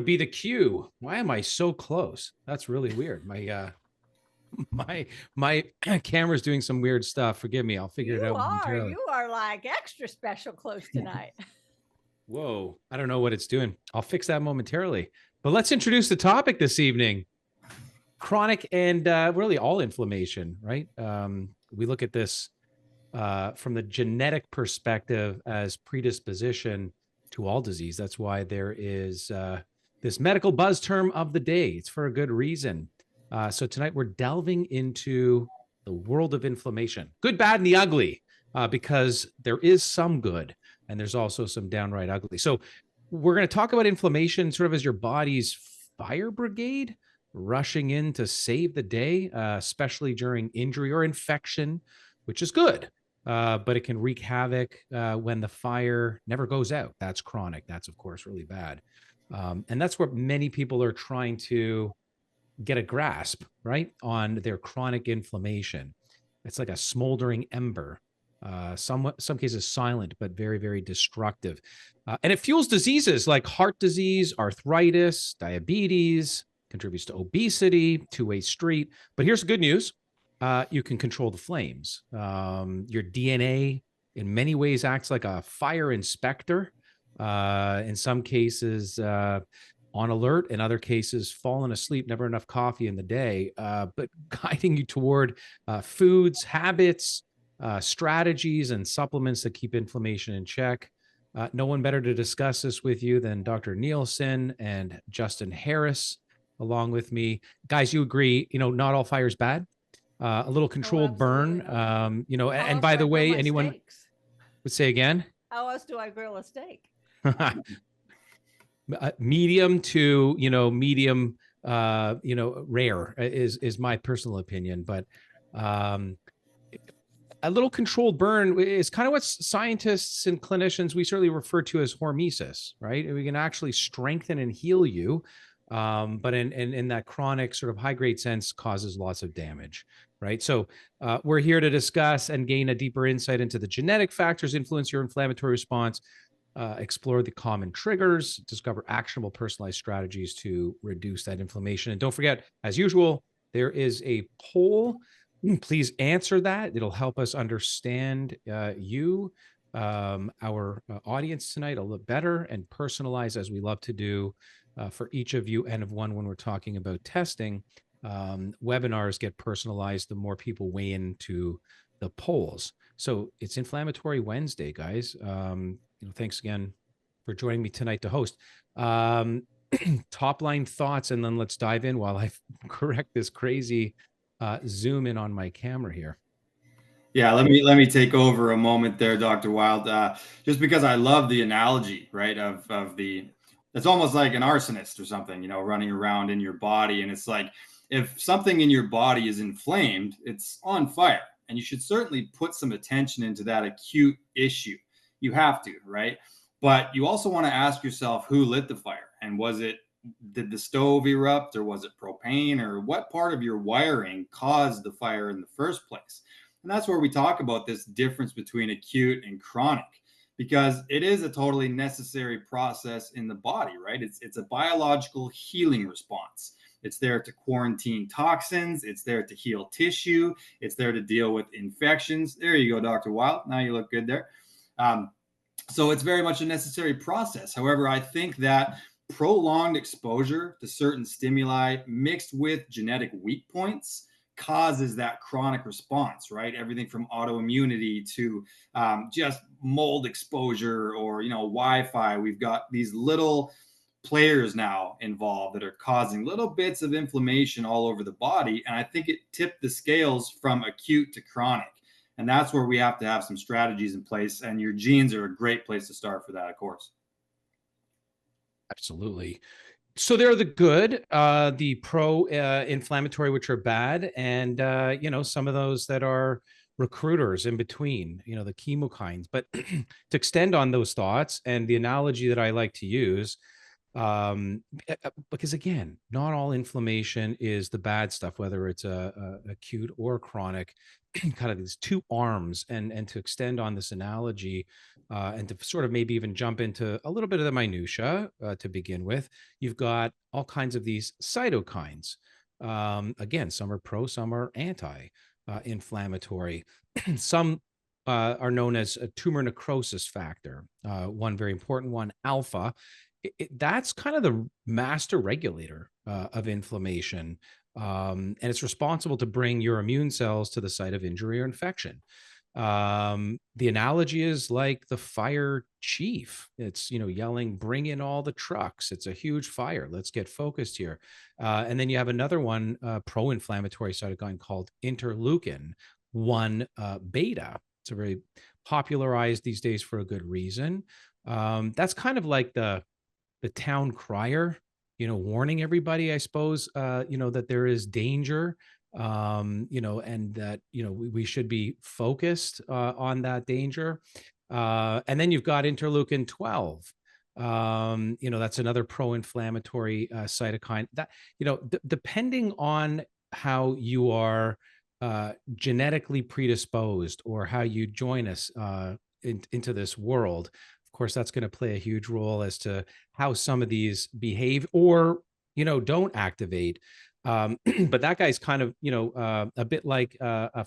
be the cue. Why am I so close? That's really weird. My camera's doing some weird stuff. Forgive me. I'll figure it out momentarily. You are like extra special close tonight. Whoa, I don't know what it's doing. I'll fix that momentarily. But let's introduce the topic this evening. Chronic and really all inflammation, right? We look at this from the genetic perspective as predisposition to all disease. That's why there is this medical buzz term of the day. It's for a good reason. So tonight we're delving into the world of inflammation, good, bad, and the ugly, because there is some good and there's also some downright ugly. So we're going to talk about inflammation sort of as your body's fire brigade rushing in to save the day, especially during injury or infection, which is good. But it can wreak havoc when the fire never goes out. That's chronic. That's, of course, really bad. And that's where many people are trying to get a grasp, right, on their chronic inflammation. It's like a smoldering ember, some cases silent, but very, very destructive. And it fuels diseases like heart disease, arthritis, diabetes, contributes to obesity, two-way street. But here's the good news. You can control the flames. Your DNA in many ways acts like a fire inspector. In some cases, on alert, in other cases, fallen asleep, never enough coffee in the day, but guiding you toward foods, habits, strategies, and supplements that keep inflammation in check. No one better to discuss this with you than Dr. Nielsen and Justin Harris, along with me. Guys, you agree, not all fire is bad. A little controlled burn, and by the way, anyone would say again? How else do I grill a steak? Medium to, medium, rare is my personal opinion, but a little controlled burn is kind of what scientists and clinicians, we certainly refer to as hormesis, right? We can actually strengthen and heal you. But in that chronic sort of high grade sense causes lots of damage, right? So we're here to discuss and gain a deeper insight into the genetic factors influence your inflammatory response, explore the common triggers, discover actionable personalized strategies to reduce that inflammation. And don't forget, as usual, there is a poll. Please answer that. It'll help us understand you, our audience tonight a little better and personalize, as we love to do. For each of you, N of one, when we're talking about testing, webinars get personalized the more people weigh into the polls. So it's Inflammatory Wednesday, guys. Thanks again for joining me tonight to host. Top line thoughts, and then let's dive in while I correct this crazy zoom in on my camera here. Yeah, let me take over a moment there, Dr. Wild, just because I love the analogy, right, of the. It's almost like an arsonist or something, running around in your body. And it's like, if something in your body is inflamed, it's on fire. And you should certainly put some attention into that acute issue. You have to, right? But you also want to ask yourself who lit the fire. And did the stove erupt, or was it propane, or what part of your wiring caused the fire in the first place? And that's where we talk about this difference between acute and chronic, because it is a totally necessary process in the body, right? It's a biological healing response. It's there to quarantine toxins. It's there to heal tissue. It's there to deal with infections. There you go, Dr. Wild. Now you look good there. So it's very much a necessary process. However, I think that prolonged exposure to certain stimuli mixed with genetic weak points causes that chronic response, right? Everything from autoimmunity to just mold exposure or, Wi-Fi. We've got these little players now involved that are causing little bits of inflammation all over the body. And I think it tipped the scales from acute to chronic. And that's where we have to have some strategies in place. And your genes are a great place to start for that, of course. Absolutely. So they're the good, the pro-inflammatory, which are bad, and some of those that are recruiters in between, the chemokines. But to extend on those thoughts, and the analogy that I like to use Because again, not all inflammation is the bad stuff, whether it's acute or chronic. Kind of these two arms, and to extend on this analogy, and to sort of maybe even jump into a little bit of the minutia to begin with, you've got all kinds of these cytokines. Again, some are pro, some are anti-inflammatory. Some are known as a tumor necrosis factor. One very important one, alpha. That's kind of the master regulator of inflammation. And it's responsible to bring your immune cells to the site of injury or infection. The analogy is like the fire chief. It's, yelling, bring in all the trucks. It's a huge fire. Let's get focused here. And then you have another one, pro-inflammatory cytokine called interleukin-1 beta. It's a very popularized these days for a good reason. That's kind of like the town crier, warning everybody, I suppose, that there is danger, and that, we should be focused on that danger. And then you've got interleukin-12. That's another pro-inflammatory cytokine that, depending on how you are genetically predisposed or how you join us into this world. Of course, that's going to play a huge role as to how some of these behave or, don't activate. But that guy's kind of, a bit like a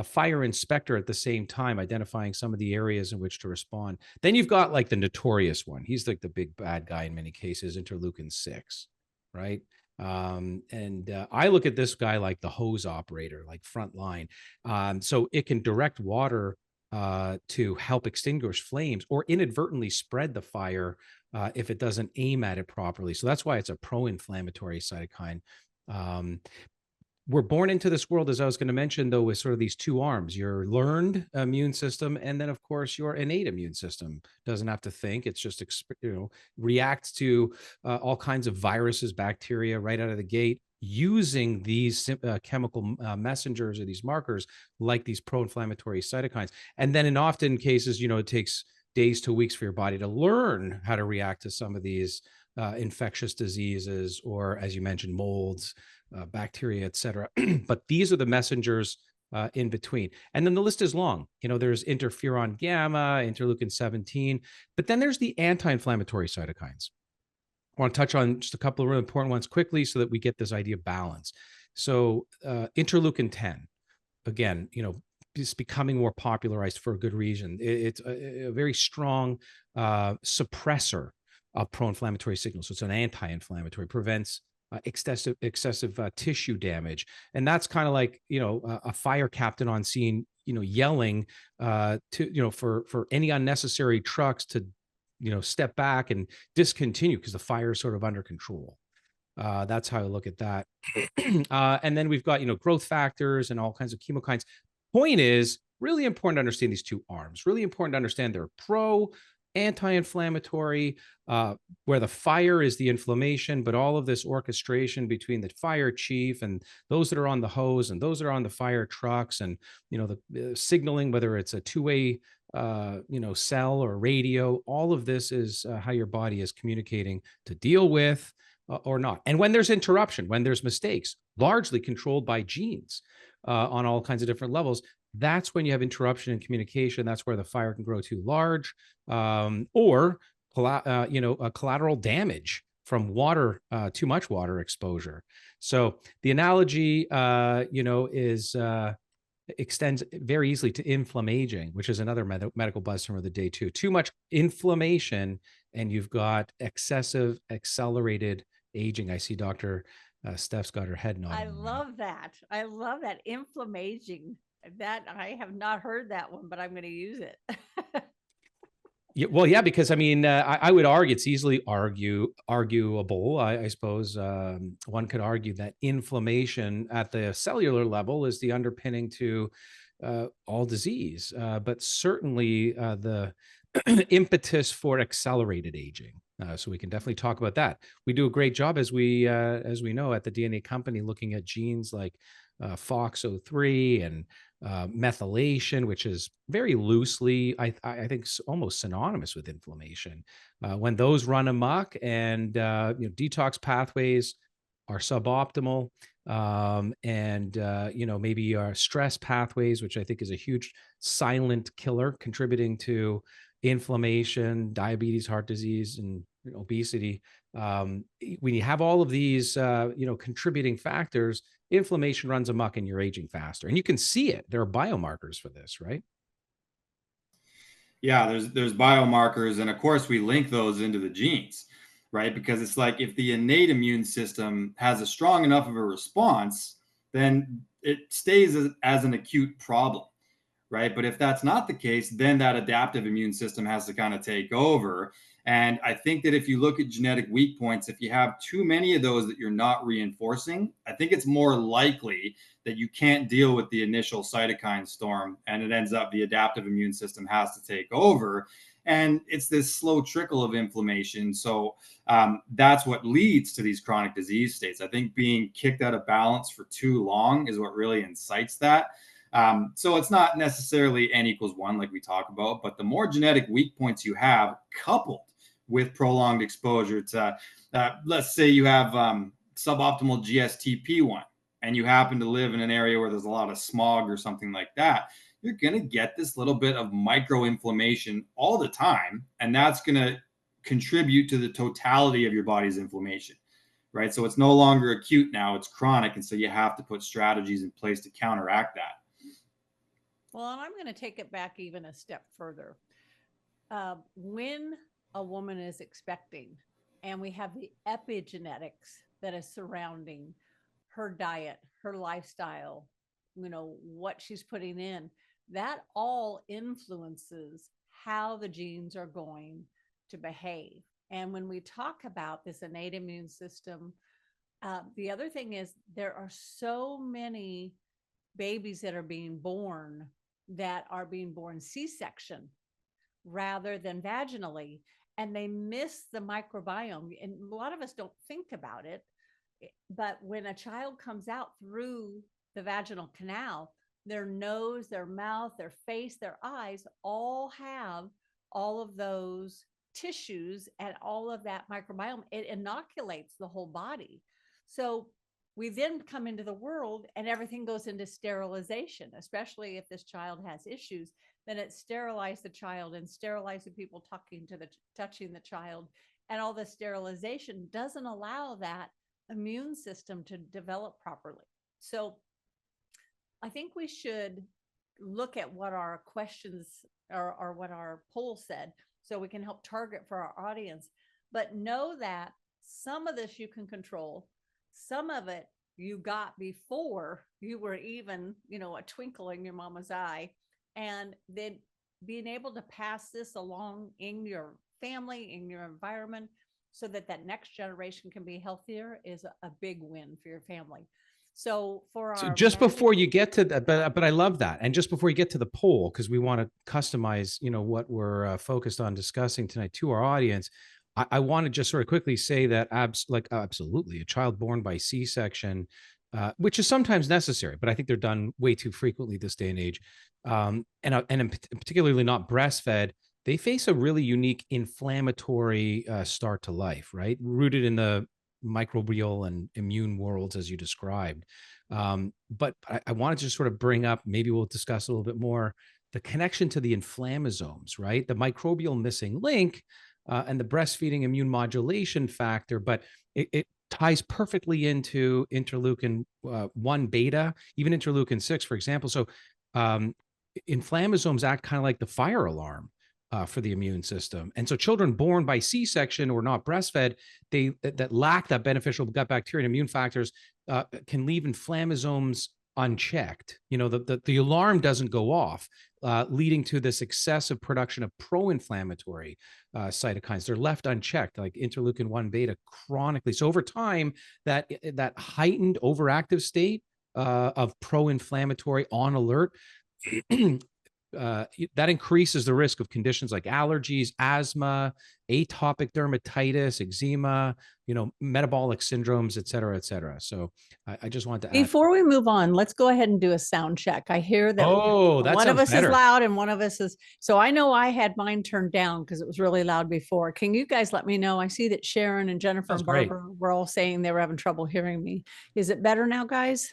fire inspector at the same time, identifying some of the areas in which to respond. Then you've got like the notorious one. He's like the big bad guy in many cases, interleukin-6, right? I look at this guy like the hose operator, like front line. So it can direct water to help extinguish flames or inadvertently spread the fire if it doesn't aim at it properly. So that's why it's a pro-inflammatory cytokine. We're born into this world, as I was going to mention, though, with sort of these two arms, your learned immune system, and then, of course, your innate immune system. Doesn't have to think. It's just, reacts to all kinds of viruses, bacteria right out of the gate, using these chemical messengers or these markers like these pro-inflammatory cytokines. And then in often cases, it takes days to weeks for your body to learn how to react to some of these infectious diseases, or, as you mentioned, molds, bacteria, et cetera. But these are the messengers in between. And then the list is long. There's interferon gamma, interleukin-17, but then there's the anti-inflammatory cytokines. I want to touch on just a couple of really important ones quickly so that we get this idea of balance. So interleukin-10, again, it's becoming more popularized for a good reason. It's a very strong suppressor of pro-inflammatory signals. So it's an anti-inflammatory, prevents excessive tissue damage. And that's kind of like, a fire captain on scene, yelling for any unnecessary trucks to, step back and discontinue because the fire is sort of under control. That's how I look at that. And then we've got, growth factors and all kinds of chemokines. Point is, really important to understand these two arms, really important to understand they're pro, anti-inflammatory, where the fire is the inflammation, but all of this orchestration between the fire chief and those that are on the hose and those that are on the fire trucks, and the signaling, whether it's a two-way cell or radio, all of this is how your body is communicating to deal with or not. And when there's interruption, when there's mistakes, largely controlled by genes on all kinds of different levels, that's when you have interruption in communication. That's where the fire can grow too large, or collateral damage from water, too much water exposure. So the analogy, extends very easily to inflammaging, which is another medical buzz term of the day too. Too much inflammation, and you've got excessive accelerated aging. I see Dr. Steph's got her head nodding. I love that. I love that. Inflammaging. That I have not heard that one, but I'm going to use it. Yeah, well, yeah, because I mean, I would argue it's easily arguable. I suppose one could argue that inflammation at the cellular level is the underpinning to all disease, but certainly the impetus for accelerated aging. So we can definitely talk about that. We do a great job, as we know, at the DNA company, looking at genes like FOXO3 and methylation, which is very loosely, I think, almost synonymous with inflammation. When those run amok and detox pathways are suboptimal, and maybe our stress pathways, which I think is a huge silent killer contributing to inflammation, diabetes, heart disease, and obesity. When you have all of these, contributing factors, inflammation runs amok and you're aging faster. And you can see it. There are biomarkers for this, right? Yeah, there's biomarkers, and of course we link those into the genes, right? Because it's like if the innate immune system has a strong enough of a response, then it stays as an acute problem, right? But if that's not the case, then that adaptive immune system has to kind of take over. And I think that if you look at genetic weak points, if you have too many of those that you're not reinforcing, I think it's more likely that you can't deal with the initial cytokine storm, and it ends up the adaptive immune system has to take over. And it's this slow trickle of inflammation. So that's what leads to these chronic disease states. I think being kicked out of balance for too long is what really incites that. So it's not necessarily N equals 1 like we talk about, but the more genetic weak points you have, coupled with prolonged exposure to, let's say you have suboptimal GSTP1, and you happen to live in an area where there's a lot of smog or something like that, you're going to get this little bit of microinflammation all the time, and that's going to contribute to the totality of your body's inflammation. Right. So it's no longer acute now, it's chronic. And so you have to put strategies in place to counteract that. Well, and I'm going to take it back even a step further. When a woman is expecting and we have the epigenetics that is surrounding her diet, her lifestyle, what she's putting in, that all influences how the genes are going to behave. And when we talk about this innate immune system, the other thing is there are so many babies that are being born C-section rather than vaginally, and they miss the microbiome. And a lot of us don't think about it, but when a child comes out through the vaginal canal, their nose, their mouth, their face, their eyes all have all of those tissues and all of that microbiome. It inoculates the whole body. So we then come into the world and everything goes into sterilization, especially if this child has issues, then it sterilizes the child and sterilizes the people touching the child. And all the sterilization doesn't allow that immune system to develop properly. So I think we should look at what our questions or what our poll said so we can help target for our audience. But know that some of this you can control. Some of it you got before you were even, a twinkle in your mama's eye. And then being able to pass this along in your family, in your environment, so that next generation can be healthier is a big win for your family. So just before you get to that, but I love that. And just before you get to the poll, because we want to customize, what we're focused on discussing tonight to our audience, I want to just sort of quickly say that absolutely a child born by C-section, which is sometimes necessary, but I think they're done way too frequently this day and age, and particularly not breastfed, they face a really unique inflammatory start to life, right? Rooted in the microbial and immune worlds, as you described. But I wanted to just sort of bring up, maybe we'll discuss a little bit more, the connection to the inflammasomes, right? The microbial missing link and the breastfeeding immune modulation factor, but it ties perfectly into interleukin 1 beta, even interleukin 6, for example. So inflammasomes act kind of like the fire alarm for the immune system. And so children born by C-section or not breastfed, that lack that beneficial gut bacteria and immune factors can leave inflammasomes unchecked. The alarm doesn't go off, leading to this excessive production of pro-inflammatory cytokines. They're left unchecked, like interleukin 1 beta chronically. So over time, that heightened overactive state of pro-inflammatory on alert that increases the risk of conditions like allergies, asthma, atopic dermatitis, eczema, metabolic syndromes, et cetera, et cetera. So I just want to add. Before we move on, let's go ahead and do a sound check. I hear that that one of sounds us better. is loud and one of us is. So I know I had mine turned down because it was really loud before. Can you guys let me know? I see that Sharon and Jennifer That's and Barbara were all saying they were having trouble hearing me. Is it better now, guys?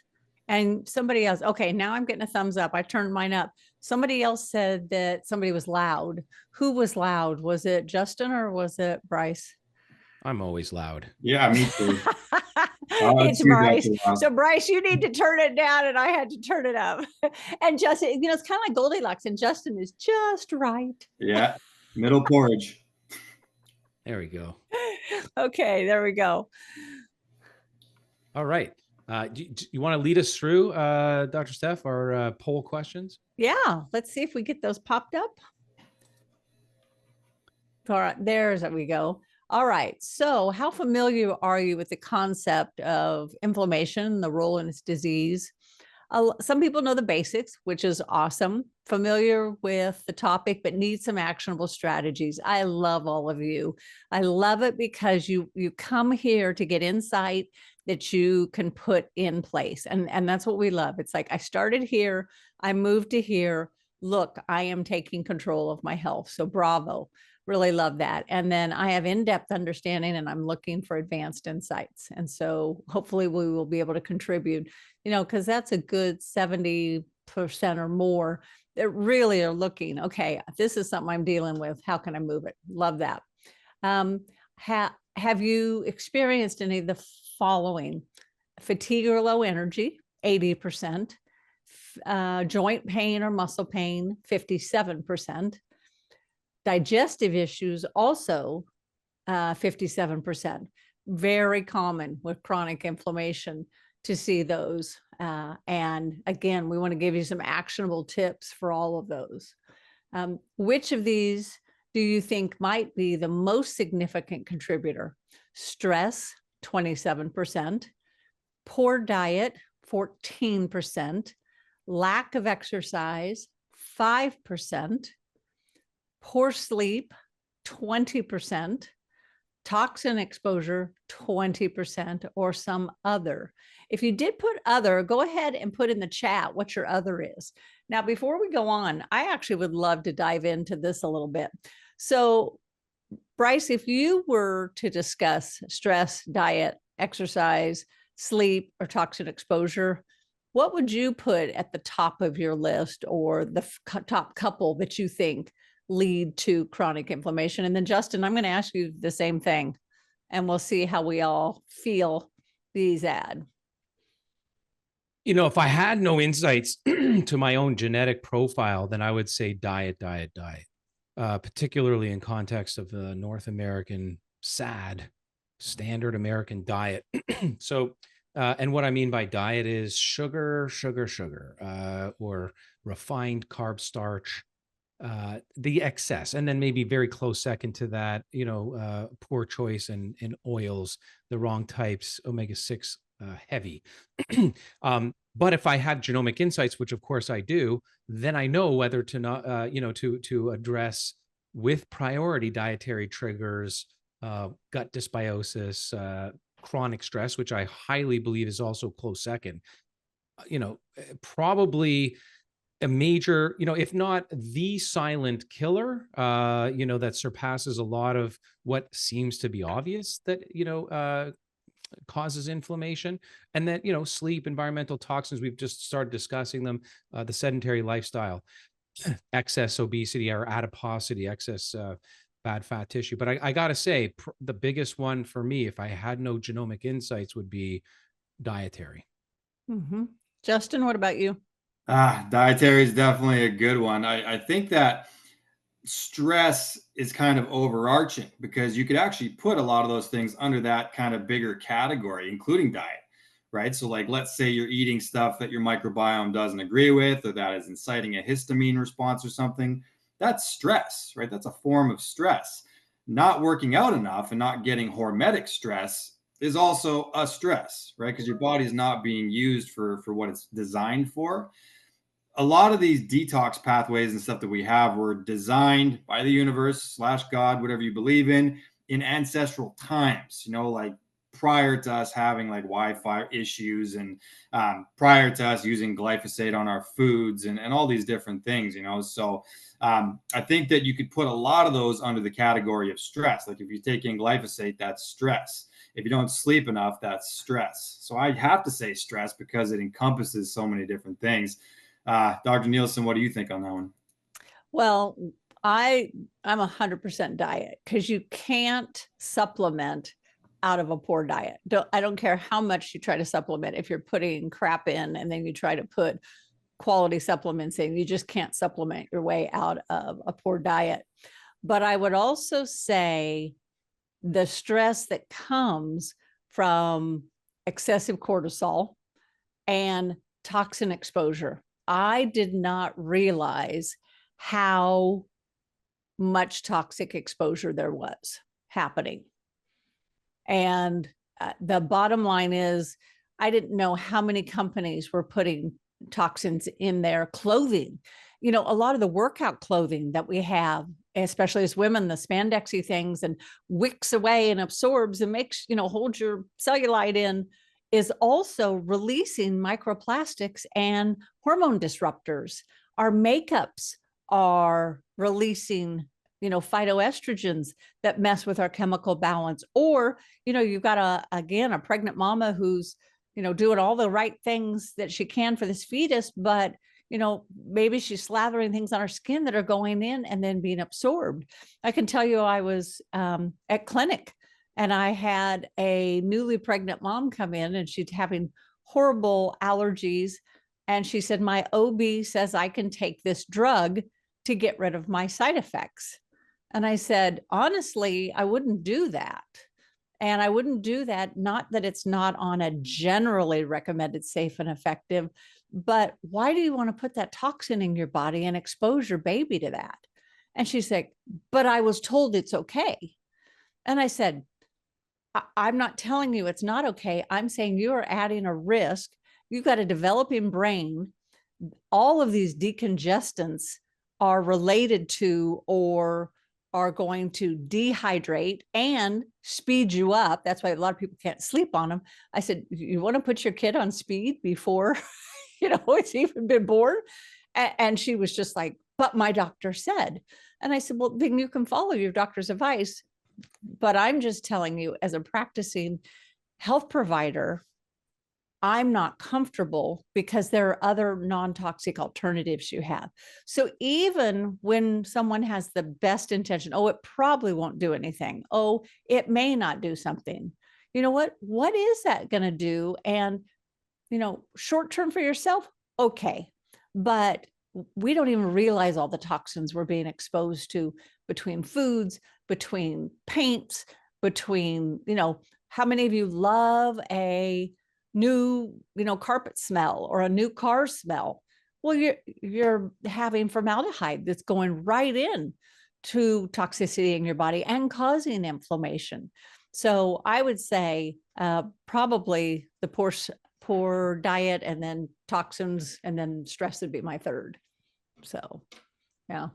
And somebody else, okay, now I'm getting a thumbs up. I turned mine up. Somebody else said that somebody was loud. Who was loud? Was it Justin or was it Bryce? I'm always loud. Yeah, me too. It's Bryce. So Bryce, you need to turn it down and I had to turn it up. And Justin, it's kind of like Goldilocks and Justin is just right. Yeah, middle porridge. There we go. Okay, there we go. All right. Do you want to lead us through, Dr. Steph, our poll questions? Yeah, let's see if we get those popped up. All right, there's we go. All right, so how familiar are you with the concept of inflammation, the role in its disease? Some people know the basics, which is awesome. Familiar with the topic, but need some actionable strategies. I love all of you. I love it because you come here to get insight that you can put in place. And that's what we love. It's like, I started here, I moved to here. Look, I am taking control of my health. So bravo. Really love that. And then I have in-depth understanding and I'm looking for advanced insights. And so hopefully we will be able to contribute, because that's a good 70% or more that really are looking, okay, this is something I'm dealing with. How can I move it? Love that. Have you experienced any of the following? Fatigue or low energy, 80%. Joint pain or muscle pain, 57%. Digestive issues, also 57%. Very common with chronic inflammation to see those. And again, we want to give you some actionable tips for all of those. Which of these do you think might be the most significant contributor? Stress, 27%. Poor diet, 14%. Lack of exercise, 5%. Poor sleep, 20%, toxin exposure, 20%, or some other. If you did put other, go ahead and put in the chat what your other is. Now, before we go on, I actually would love to dive into this a little bit. So, Bryce, if you were to discuss stress, diet, exercise, sleep, or toxin exposure, what would you put at the top of your list or the top couple that you think lead to chronic inflammation? And then Justin, I'm going to ask you the same thing and we'll see how we all feel these add. If I had no insights to my own genetic profile, then I would say diet, particularly in context of the North American standard American diet. So, and what I mean by diet is sugar, or refined carb starch, the excess, and then maybe very close second to that, poor choice in oils, the wrong types, omega-6 heavy. But if I have genomic insights, which of course I do, then I know whether to not, to address with priority dietary triggers, gut dysbiosis, chronic stress, which I highly believe is also close second. Probably a major, if not the silent killer, that surpasses a lot of what seems to be obvious that, causes inflammation. And then, sleep, environmental toxins, we've just started discussing them, the sedentary lifestyle, excess obesity or adiposity, excess bad fat tissue. But I got to say, the biggest one for me, if I had no genomic insights, would be dietary. Mm-hmm. Justin, what about you? Dietary is definitely a good one. I think that stress is kind of overarching because you could actually put a lot of those things under that kind of bigger category, including diet, right? So like, let's say you're eating stuff that your microbiome doesn't agree with, or that is inciting a histamine response or something. That's stress, right? That's a form of stress. Not working out enough and not getting hormetic stress is also a stress, right? Because your body is not being used for what it's designed for. a lot of these detox pathways and stuff that we have were designed by the universe / God, whatever you believe in ancestral times, you know, like prior to us having like Wi-Fi issues, and prior to us using glyphosate on our foods, and all these different things, you know. So I think that you could put a lot of those under the category of stress. Like if you take in glyphosate, that's stress. If you don't sleep enough, that's stress. So I have to say stress because it encompasses so many different things. Dr. Nielsen, what do you think on that one? Well, I'm 100% diet, because you can't supplement out of a poor diet. I don't care how much you try to supplement. If you're putting crap in and then you try to put quality supplements in, you just can't supplement your way out of a poor diet. But I would also say the stress that comes from excessive cortisol and toxin exposure. I did not realize how much toxic exposure there was happening. And the bottom line is, I didn't know how many companies were putting toxins in their clothing. You know, a lot of the workout clothing that we have, especially as women, the spandexy things, and wicks away and absorbs and makes, you know, holds your cellulite in, is also releasing microplastics and hormone disruptors. Our makeups are releasing, you know, phytoestrogens that mess with our chemical balance. Or, you know, you've got a pregnant mama who's, you know, doing all the right things that she can for this fetus, but, you know, maybe she's slathering things on her skin that are going in and then being absorbed. I can tell you, I was at clinic, and I had a newly pregnant mom come in, and she's having horrible allergies. And she said, my OB says I can take this drug to get rid of my side effects. And I said, honestly, I wouldn't do that. And I wouldn't do that, not that it's not on a generally recommended safe and effective, but why do you want to put that toxin in your body and expose your baby to that? And she's like, but I was told it's okay. And I said, I'm not telling you it's not okay. I'm saying you are adding a risk. You've got a developing brain. All of these decongestants are related to or are going to dehydrate and speed you up. That's why a lot of people can't sleep on them. I said, you want to put your kid on speed before, you know, it's even been born? And she was just like, but my doctor said. And I said, well, then you can follow your doctor's advice. But I'm just telling you, as a practicing health provider, I'm not comfortable because there are other non-toxic alternatives you have. So even when someone has the best intention, oh, it probably won't do anything. Oh, it may not do something. You know what is that going to do? And, you know, short term for yourself, okay. But we don't even realize all the toxins we're being exposed to between foods, between paints, between, you know, how many of you love a new, you know, carpet smell or a new car smell? Well, you're having formaldehyde that's going right in to toxicity in your body and causing inflammation. So I would say probably the poor diet, and then toxins, and then stress would be my third. So, yeah.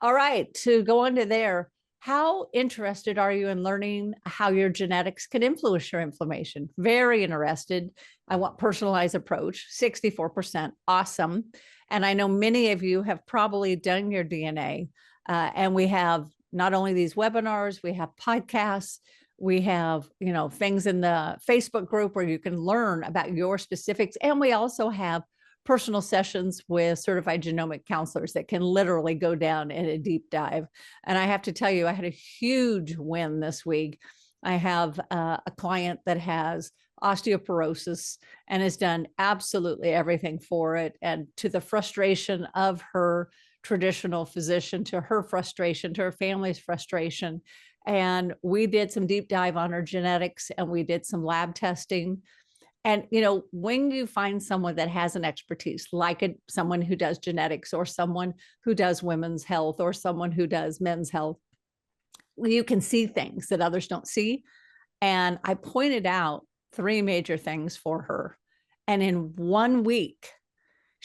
All right, to go into there, how interested are you in learning how your genetics can influence your inflammation? Very interested. I want personalized approach, 64%. Awesome. And I know many of you have probably done your DNA. And we have not only these webinars, we have podcasts, we have, you know, things in the Facebook group where you can learn about your specifics. And we also have personal sessions with certified genomic counselors that can literally go down in a deep dive. And I have to tell you, I had a huge win this week. I have a client that has osteoporosis and has done absolutely everything for it. And to the frustration of her traditional physician, to her frustration, to her family's frustration. And we did some deep dive on her genetics, and we did some lab testing. And, you know, when you find someone that has an expertise, like someone who does genetics, or someone who does women's health, or someone who does men's health, you can see things that others don't see. And I pointed out 3 major things for her. And in 1 week,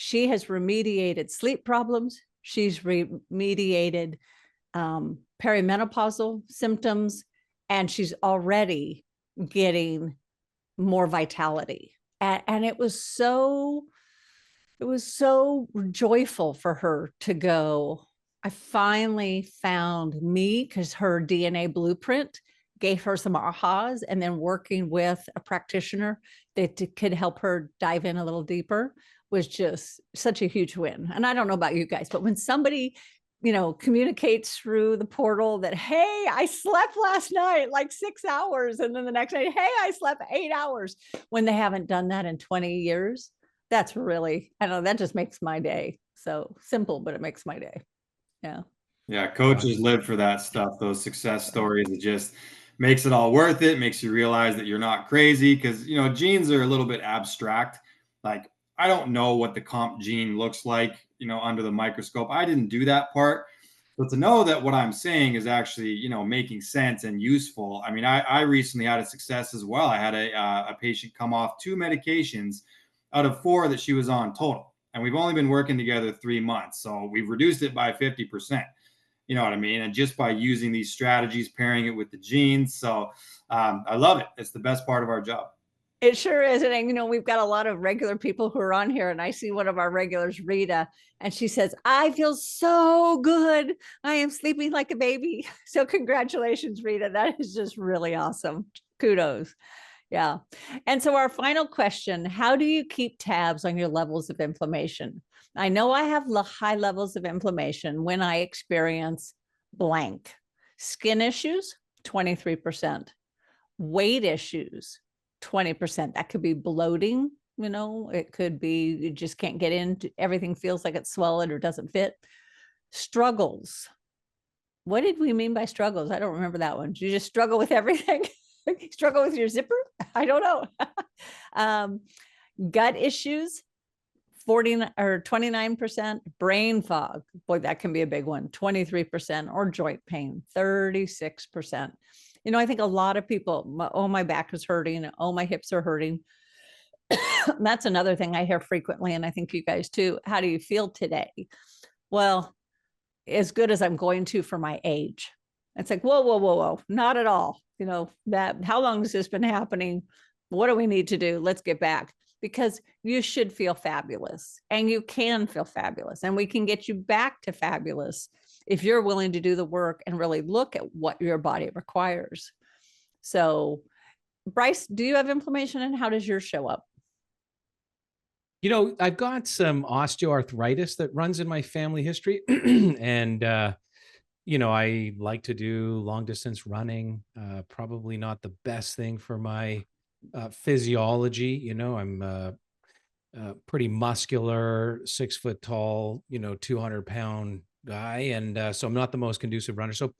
She has remediated sleep problems. She's remediated perimenopausal symptoms, and she's already getting more vitality. And it was so joyful for her to go, I finally found me, because her DNA blueprint gave her some ahas, and then working with a practitioner that could help her dive in a little deeper was just such a huge win. And I don't know about you guys, but when somebody, communicates through the portal that, hey, I slept last night like 6 hours, and then the next night, hey, I slept 8 hours, when they haven't done that in 20 years, that's really, I don't know, that just makes my day. So simple, but it makes my day. Yeah. Yeah, coaches live for that stuff, those success stories. It just makes it all worth it, makes you realize that you're not crazy, because, genes are a little bit abstract. Like, I don't know what the comp gene looks like, under the microscope. I didn't do that part. But to know that what I'm saying is actually, making sense and useful. I mean, I recently had a success as well. I had a patient come off 2 medications out of 4 that she was on total. And we've only been working together 3 months. So we've reduced it by 50%. You know what I mean? And just by using these strategies, pairing it with the genes. So I love it. It's the best part of our job. It sure is. And, we've got a lot of regular people who are on here, and I see one of our regulars, Rita, and she says, I feel so good. I am sleeping like a baby. So congratulations, Rita. That is just really awesome. Kudos. Yeah. And so our final question, how do you keep tabs on your levels of inflammation? I know I have high levels of inflammation when I experience blank. Skin issues, 23%. Weight issues, 20%. That could be bloating, it could be you just can't get in. Everything feels like it's swollen or doesn't fit. Struggles. What did we mean by struggles? I don't remember that one. Do you just struggle with everything? Struggle with your zipper? I don't know. Gut issues, 29%. Brain fog, boy, that can be a big one, 23%. Or joint pain, 36%. I think a lot of people, my back is hurting. Oh, my hips are hurting. That's another thing I hear frequently. And I think you guys too. How do you feel today? Well, as good as I'm going to for my age. It's like, whoa, not at all. How long has this been happening? What do we need to do? Let's get back, because you should feel fabulous, and you can feel fabulous, and we can get you back to fabulous if you're willing to do the work and really look at what your body requires. So, Bryce, do you have inflammation, and how does yours show up? I've got some osteoarthritis that runs in my family history. And, I like to do long distance running. Probably not the best thing for my physiology. I'm pretty muscular, 6 foot tall, 200-pound guy. And so I'm not the most conducive runner. So,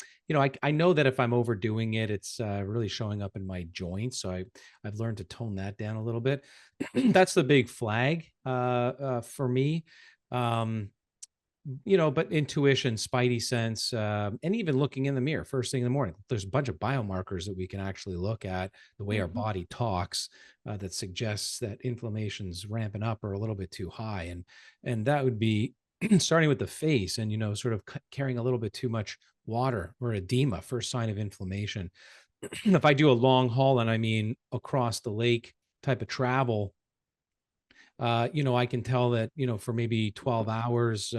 I know that if I'm overdoing it, it's really showing up in my joints. So I've learned to tone that down a little bit. That's the big flag for me. But intuition, spidey sense, and even looking in the mirror first thing in the morning, there's a bunch of biomarkers that we can actually look at, the way our body talks, that suggests that inflammation's ramping up or a little bit too high. And that would be starting with the face and, sort of carrying a little bit too much water or edema, first sign of inflammation. If I do a long haul, and I mean across the lake type of travel, I can tell that, for maybe 12 hours,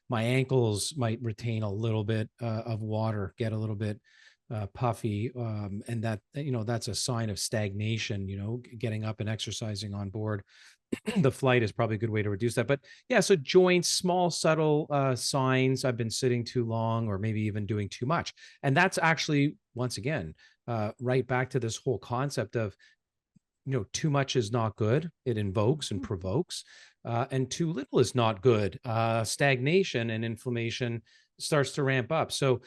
my ankles might retain a little bit of water, get a little bit puffy. And that, that's a sign of stagnation, getting up and exercising on board. The flight is probably a good way to reduce that. But yeah, so joints, small, subtle signs. I've been sitting too long, or maybe even doing too much. And that's actually, once again, right back to this whole concept of, too much is not good. It invokes and provokes, and too little is not good. Stagnation and inflammation starts to ramp up. So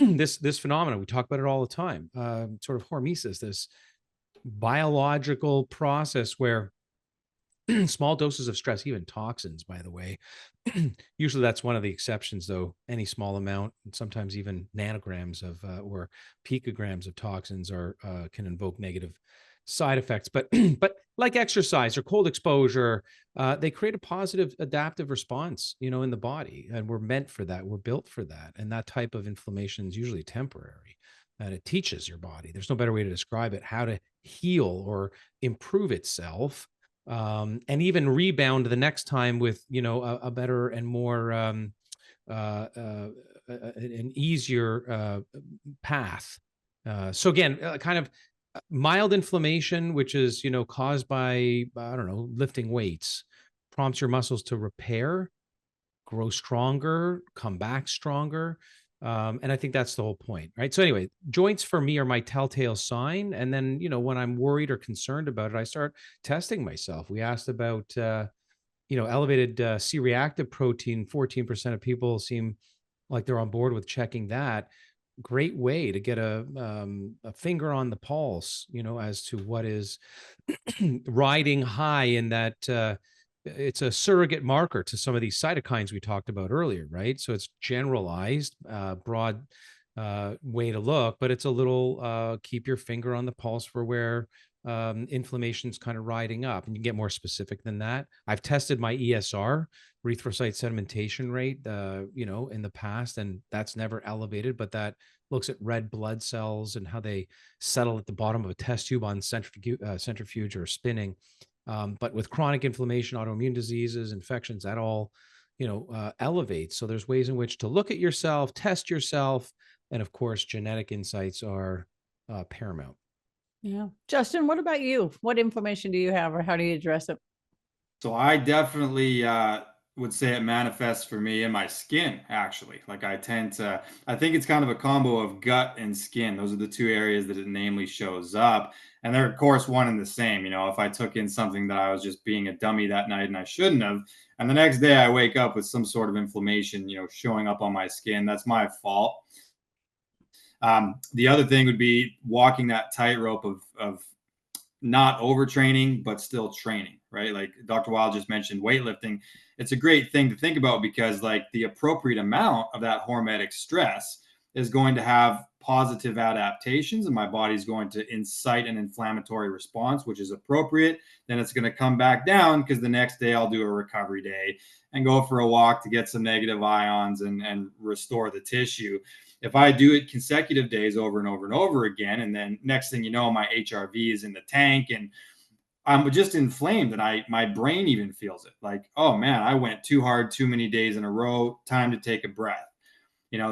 this phenomenon, we talk about it all the time, sort of hormesis, this biological process where small doses of stress, even toxins, by the way, usually that's one of the exceptions, though. Any small amount, sometimes even nanograms of or picograms of toxins can invoke negative side effects, but but like exercise or cold exposure, they create a positive adaptive response, in the body, and we're meant for that. We're built for that, and that type of inflammation is usually temporary, and it teaches your body. There's no better way to describe it, how to heal or improve itself, and even rebound the next time with a better and more an easier path. So again, kind of mild inflammation, which is, caused by, I don't know, lifting weights, prompts your muscles to repair, grow stronger, come back stronger. And I think that's the whole point, right? So anyway, joints for me are my telltale sign. And then, when I'm worried or concerned about it, I start testing myself. We asked about, elevated C-reactive protein. 14% of people seem like they're on board with checking that. Great way to get a finger on the pulse, as to what is riding high in that. It's a surrogate marker to some of these cytokines we talked about earlier, right? So it's generalized, broad way to look, but it's a little keep your finger on the pulse for where inflammation's kind of riding up, and you can get more specific than that. I've tested my ESR, erythrocyte sedimentation rate, in the past, and that's never elevated, but that looks at red blood cells and how they settle at the bottom of a test tube on centrifuge or spinning. But with chronic inflammation, autoimmune diseases, infections, that all, elevates. So there's ways in which to look at yourself, test yourself, and of course, genetic insights are paramount. Yeah. Justin, what about you? What inflammation do you have, or how do you address it? So I definitely would say it manifests for me in my skin, actually. Like I think it's kind of a combo of gut and skin. Those are the two areas that it namely shows up. And they're, of course, one and the same. If I took in something that I was just being a dummy that night and I shouldn't have, and the next day I wake up with some sort of inflammation, showing up on my skin, that's my fault. The other thing would be walking that tightrope of not overtraining, but still training, right? Like Dr. Wild just mentioned weightlifting. It's a great thing to think about because like the appropriate amount of that hormetic stress is going to have positive adaptations, and my body's going to incite an inflammatory response, which is appropriate. Then it's going to come back down because the next day I'll do a recovery day and go for a walk to get some negative ions and restore the tissue. If I do it consecutive days over and over and over again, and then next thing you know, my HRV is in the tank and I'm just inflamed, and my brain even feels it. Like, oh man, I went too hard too many days in a row. Time to take a breath.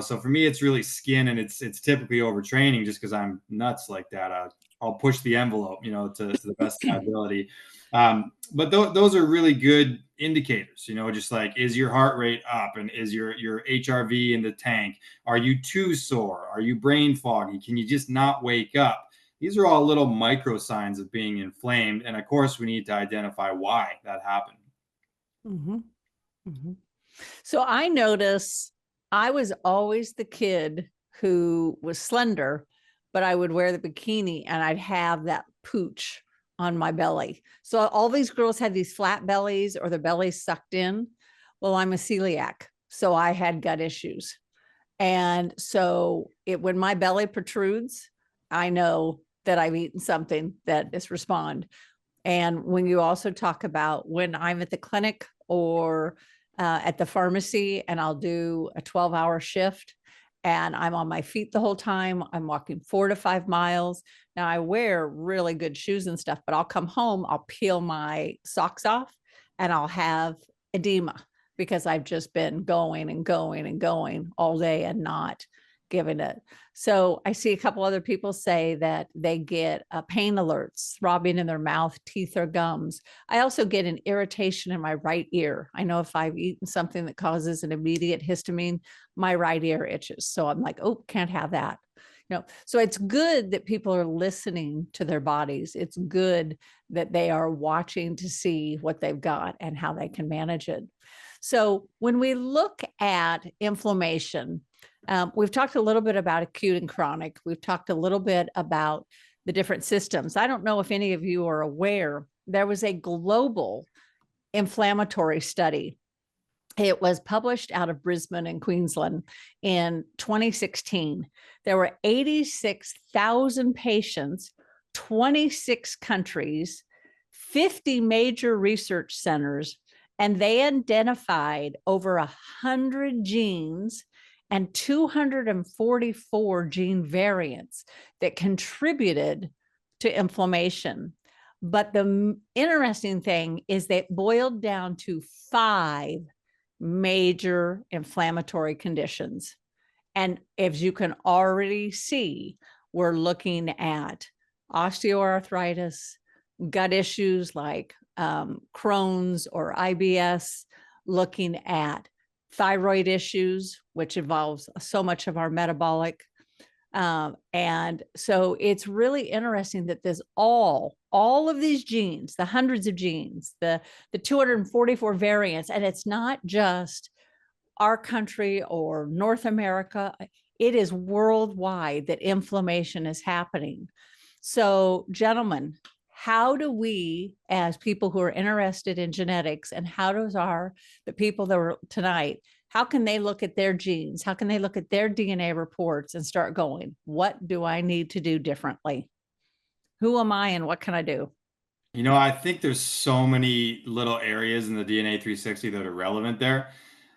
So for me, it's really skin, and it's typically overtraining just because I'm nuts like that. I'll push the envelope, to the best of my ability. But those are really good indicators, just like, is your heart rate up, and is your HRV in the tank? Are you too sore? Are you brain foggy? Can you just not wake up? These are all little micro signs of being inflamed. And of course, we need to identify why that happened. Mm-hmm. Mm-hmm. So I notice I was always the kid who was slender, but I would wear the bikini and I'd have that pooch on my belly. So all these girls had these flat bellies or their bellies sucked in. Well, I'm a celiac, so I had gut issues. And so when my belly protrudes, I know that I've eaten something that is respond. And when you also talk about when I'm at the clinic or at the pharmacy and I'll do a 12-hour shift and I'm on my feet the whole time, I'm walking 4 to 5 miles. Now I wear really good shoes and stuff, but I'll come home, I'll peel my socks off and I'll have edema because I've just been going and going and going all day and not giving it. So I see a couple other people say that they get pain alerts, throbbing in their mouth, teeth, or gums. I also get an irritation in my right ear. I know if I've eaten something that causes an immediate histamine, my right ear itches. So I'm like, oh, can't have that. So it's good that people are listening to their bodies. It's good that they are watching to see what they've got and how they can manage it. So when we look at inflammation, we've talked a little bit about acute and chronic. We've talked a little bit about the different systems. I don't know if any of you are aware, there was a global inflammatory study. It was published out of Brisbane in Queensland in 2016. There were 86,000 patients, 26 countries, 50 major research centers, and they identified over 100 genes and 244 gene variants that contributed to inflammation. But the interesting thing is that boiled down to 5 major inflammatory conditions. And as you can already see, we're looking at osteoarthritis, gut issues like Crohn's or IBS, looking at thyroid issues, which involves so much of our metabolic. And so it's really interesting that there's all of these genes, the hundreds of genes, the 244 variants, and it's not just our country or North America. It is worldwide that inflammation is happening. So, gentlemen, how do we, as people who are interested in genetics, and how does the people that were tonight, how can they look at their genes? How can they look at their DNA reports and start going, what do I need to do differently? Who am I and what can I do? You know, I think there's so many little areas in the DNA 360 that are relevant there,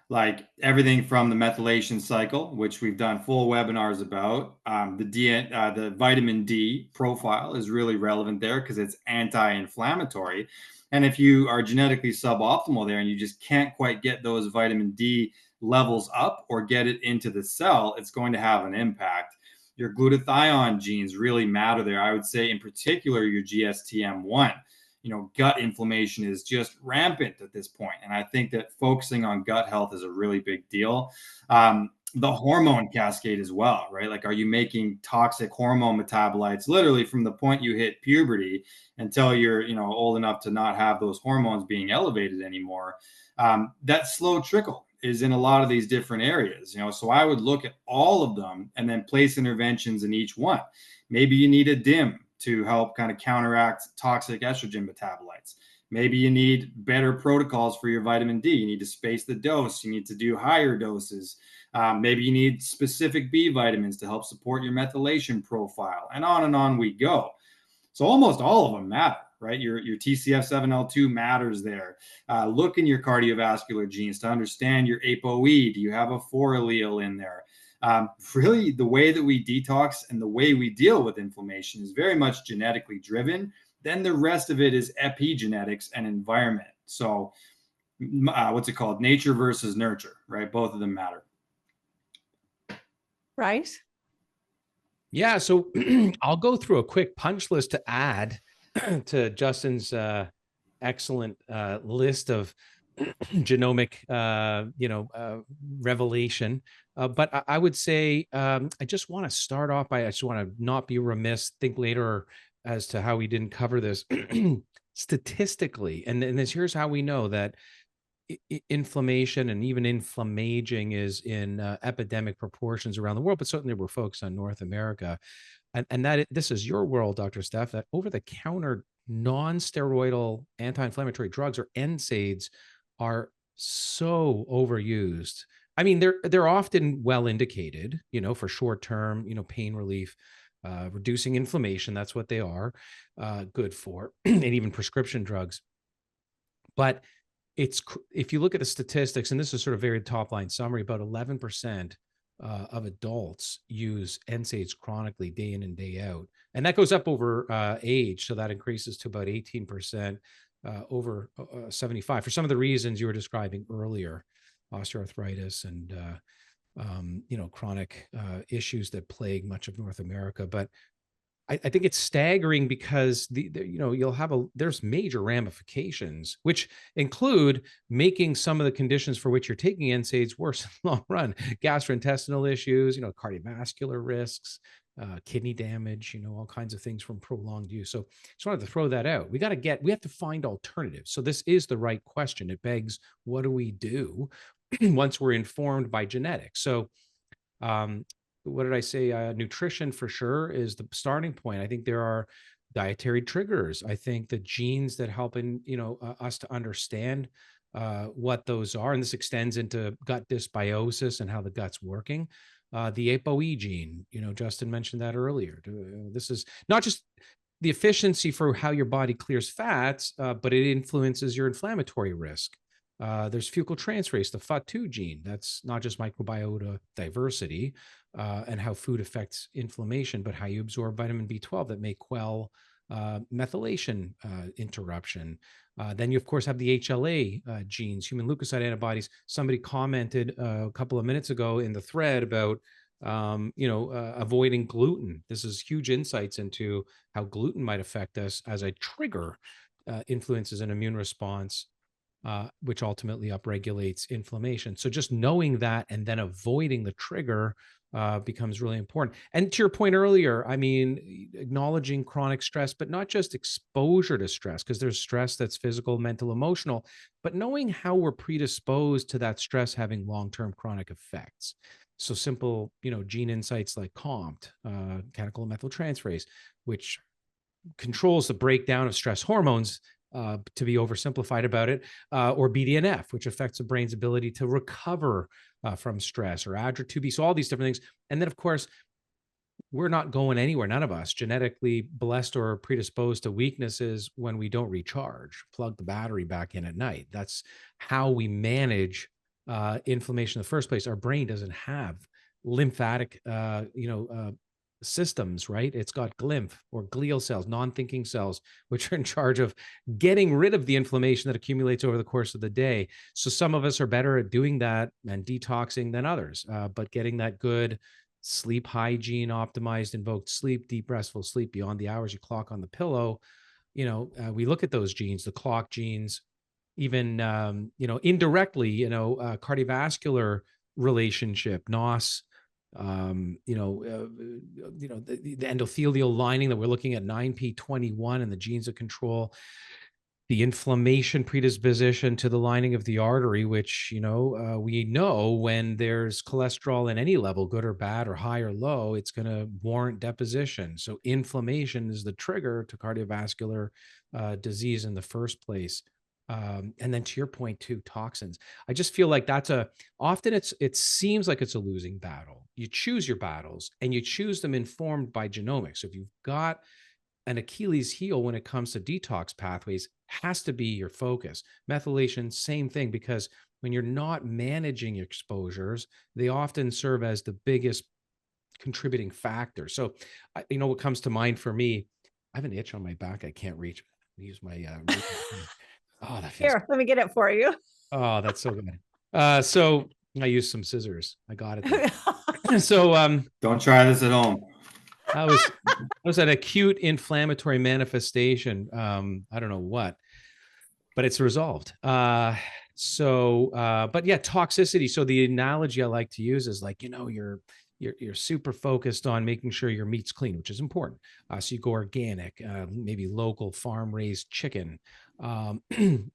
like everything from the methylation cycle, which we've done full webinars about. The vitamin D profile is really relevant there because it's anti-inflammatory. And if you are genetically suboptimal there and you just can't quite get those vitamin D levels up or get it into the cell, it's going to have an impact. Your glutathione genes really matter there. I would say in particular, your GSTM1. You know, gut inflammation is just rampant at this point. And I think that focusing on gut health is a really big deal. The hormone cascade as well, right? Like, are you making toxic hormone metabolites literally from the point you hit puberty until you're, old enough to not have those hormones being elevated anymore? That slow trickle is in a lot of these different areas, so I would look at all of them and then place interventions in each one. Maybe you need a DIM to help kind of counteract toxic estrogen metabolites. Maybe you need better protocols for your vitamin D. You need to space the dose. You need to do higher doses. Maybe you need specific B vitamins to help support your methylation profile, and on we go. So almost all of them matter, right? Your TCF7L2 matters there. Look in your cardiovascular genes to understand your ApoE. Do you have a 4 allele in there? Really, the way that we detox and the way we deal with inflammation is very much genetically driven. Then the rest of it is epigenetics and environment. So what's it called? Nature versus nurture, right? Both of them matter. Bryce? Yeah, so I'll go through a quick punch list to add to Justin's excellent list of genomic, revelation. But I would say I just want to start off by, I just want to not be remiss, think later as to how we didn't cover this statistically. And here's how we know that inflammation and even inflammaging is in epidemic proportions around the world, but certainly we're focused on North America. And that this is your world, Dr. Steph, that over-the-counter non-steroidal anti-inflammatory drugs, or NSAIDs, are so overused. I mean, they're often well indicated, for short-term, pain relief, reducing inflammation. That's what they are good for, and even prescription drugs. But if you look at the statistics, and this is sort of very top line summary, about 11% of adults use NSAIDs chronically, day in and day out. And that goes up over age. So that increases to about 18% over 75 for some of the reasons you were describing earlier, osteoarthritis and, chronic issues that plague much of North America. But I think it's staggering because you'll have there's major ramifications, which include making some of the conditions for which you're taking NSAIDs worse in the long run: gastrointestinal issues, cardiovascular risks, kidney damage, all kinds of things from prolonged use. So just wanted to throw that out. We have to find alternatives. So this is the right question. It begs, what do we do once we're informed by genetics? So, what did I say? Nutrition for sure is the starting point. I think there are dietary triggers. I think the genes that help us to understand what those are, and this extends into gut dysbiosis and how the gut's working. The ApoE gene, Justin mentioned that earlier. This is not just the efficiency for how your body clears fats, but it influences your inflammatory risk. There's fecaltransferase, the FUT2 gene. That's not just microbiota diversity and how food affects inflammation, but how you absorb vitamin B12 that may quell methylation interruption. Then you, of course, have the HLA genes, human leukocyte antibodies. Somebody commented a couple of minutes ago in the thread about avoiding gluten. This is huge insights into how gluten might affect us as a trigger, influences an immune response, which ultimately upregulates inflammation. So just knowing that and then avoiding the trigger becomes really important. And to your point earlier, I mean, acknowledging chronic stress, but not just exposure to stress, because there's stress that's physical, mental, emotional, but knowing how we're predisposed to that stress having long-term chronic effects. So simple, gene insights like COMT, catechol methyltransferase, which controls the breakdown of stress hormones, to be oversimplified about it, or BDNF, which affects the brain's ability to recover from stress, or ADRA2B. So all these different things. And then, of course, we're not going anywhere, none of us, genetically blessed or predisposed to weaknesses when we don't recharge, plug the battery back in at night. That's how we manage inflammation in the first place. Our brain doesn't have lymphatic, systems, right? It's got glymph or glial cells, non-thinking cells, which are in charge of getting rid of the inflammation that accumulates over the course of the day. So some of us are better at doing that and detoxing than others, but getting that good sleep hygiene, optimized invoked sleep, deep restful sleep beyond the hours you clock on the pillow. We look at those genes, the clock genes, even, indirectly, cardiovascular relationship, NOS, the endothelial lining that we're looking at 9p21 and the genes that control the inflammation predisposition to the lining of the artery, which, we know when there's cholesterol in any level, good or bad or high or low, it's going to warrant deposition. So inflammation is the trigger to cardiovascular disease in the first place. And then to your point too, toxins. I just feel like often it seems like it's a losing battle. You choose your battles and you choose them informed by genomics. So if you've got an Achilles heel when it comes to detox pathways, has to be your focus. Methylation, same thing, because when you're not managing exposures, they often serve as the biggest contributing factor. So, what comes to mind for me, I have an itch on my back I can't reach. Use my oh, that feels Here, let me get it for you. Oh, that's so good. So I used some scissors. I got it there. So don't try this at home. I was an acute inflammatory manifestation. I don't know what, but it's resolved. But yeah, toxicity. So the analogy I like to use is like, you're super focused on making sure your meat's clean, which is important. So you go organic, maybe local farm raised chicken, and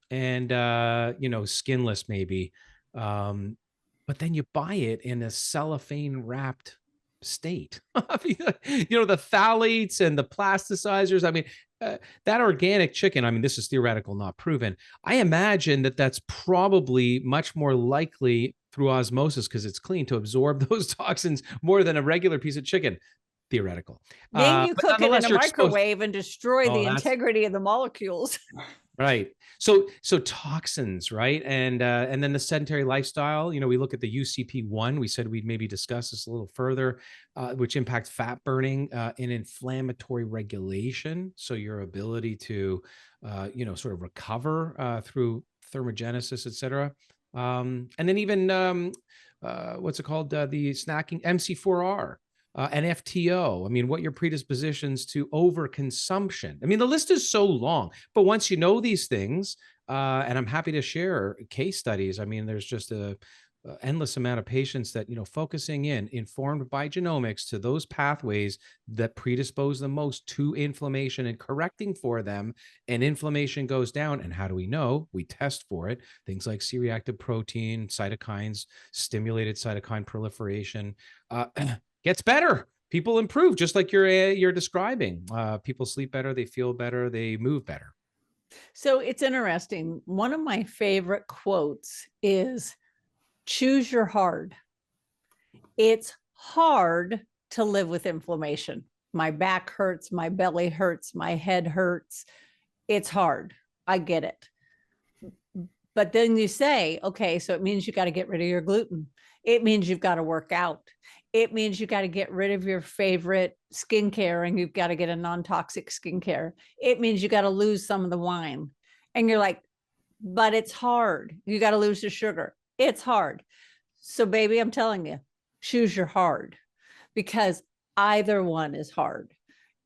skinless maybe. But then you buy it in a cellophane wrapped state. The phthalates and the plasticizers. I mean, that organic chicken, this is theoretical, not proven. I imagine that's probably much more likely through osmosis, because it's clean, to absorb those toxins more than a regular piece of chicken. Theoretical. Then you cook it in a microwave and destroy the integrity of the molecules. Right. So toxins, right? And then the sedentary lifestyle, we look at the UCP1, we said we'd maybe discuss this a little further, which impacts fat burning and inflammatory regulation. So your ability to, sort of recover through thermogenesis, et cetera. And then even, what's it called? The snacking MC4R. And FTO, what your predispositions to overconsumption. The list is so long, but once you know these things, and I'm happy to share case studies. There's just a endless amount of patients that, focusing informed by genomics to those pathways that predispose the most to inflammation and correcting for them, and inflammation goes down. And how do we know? We test for it. Things like C-reactive protein, cytokines, stimulated cytokine proliferation, gets better. People improve, just like you're describing. People sleep better, they feel better, they move better. So it's interesting. One of my favorite quotes is, choose your hard. It's hard to live with inflammation. my back hurts, my belly hurts, my head hurts. It's hard. I get it. But then you say, okay, so it means you got to get rid of your gluten. It means you've got to work out. It means you got to get rid of your favorite skincare and you've got to get a non-toxic skincare. It means you got to lose some of the wine. And you're like, but it's hard. You got to lose the sugar. It's hard. So baby, I'm telling you, choose your hard, because either one is hard.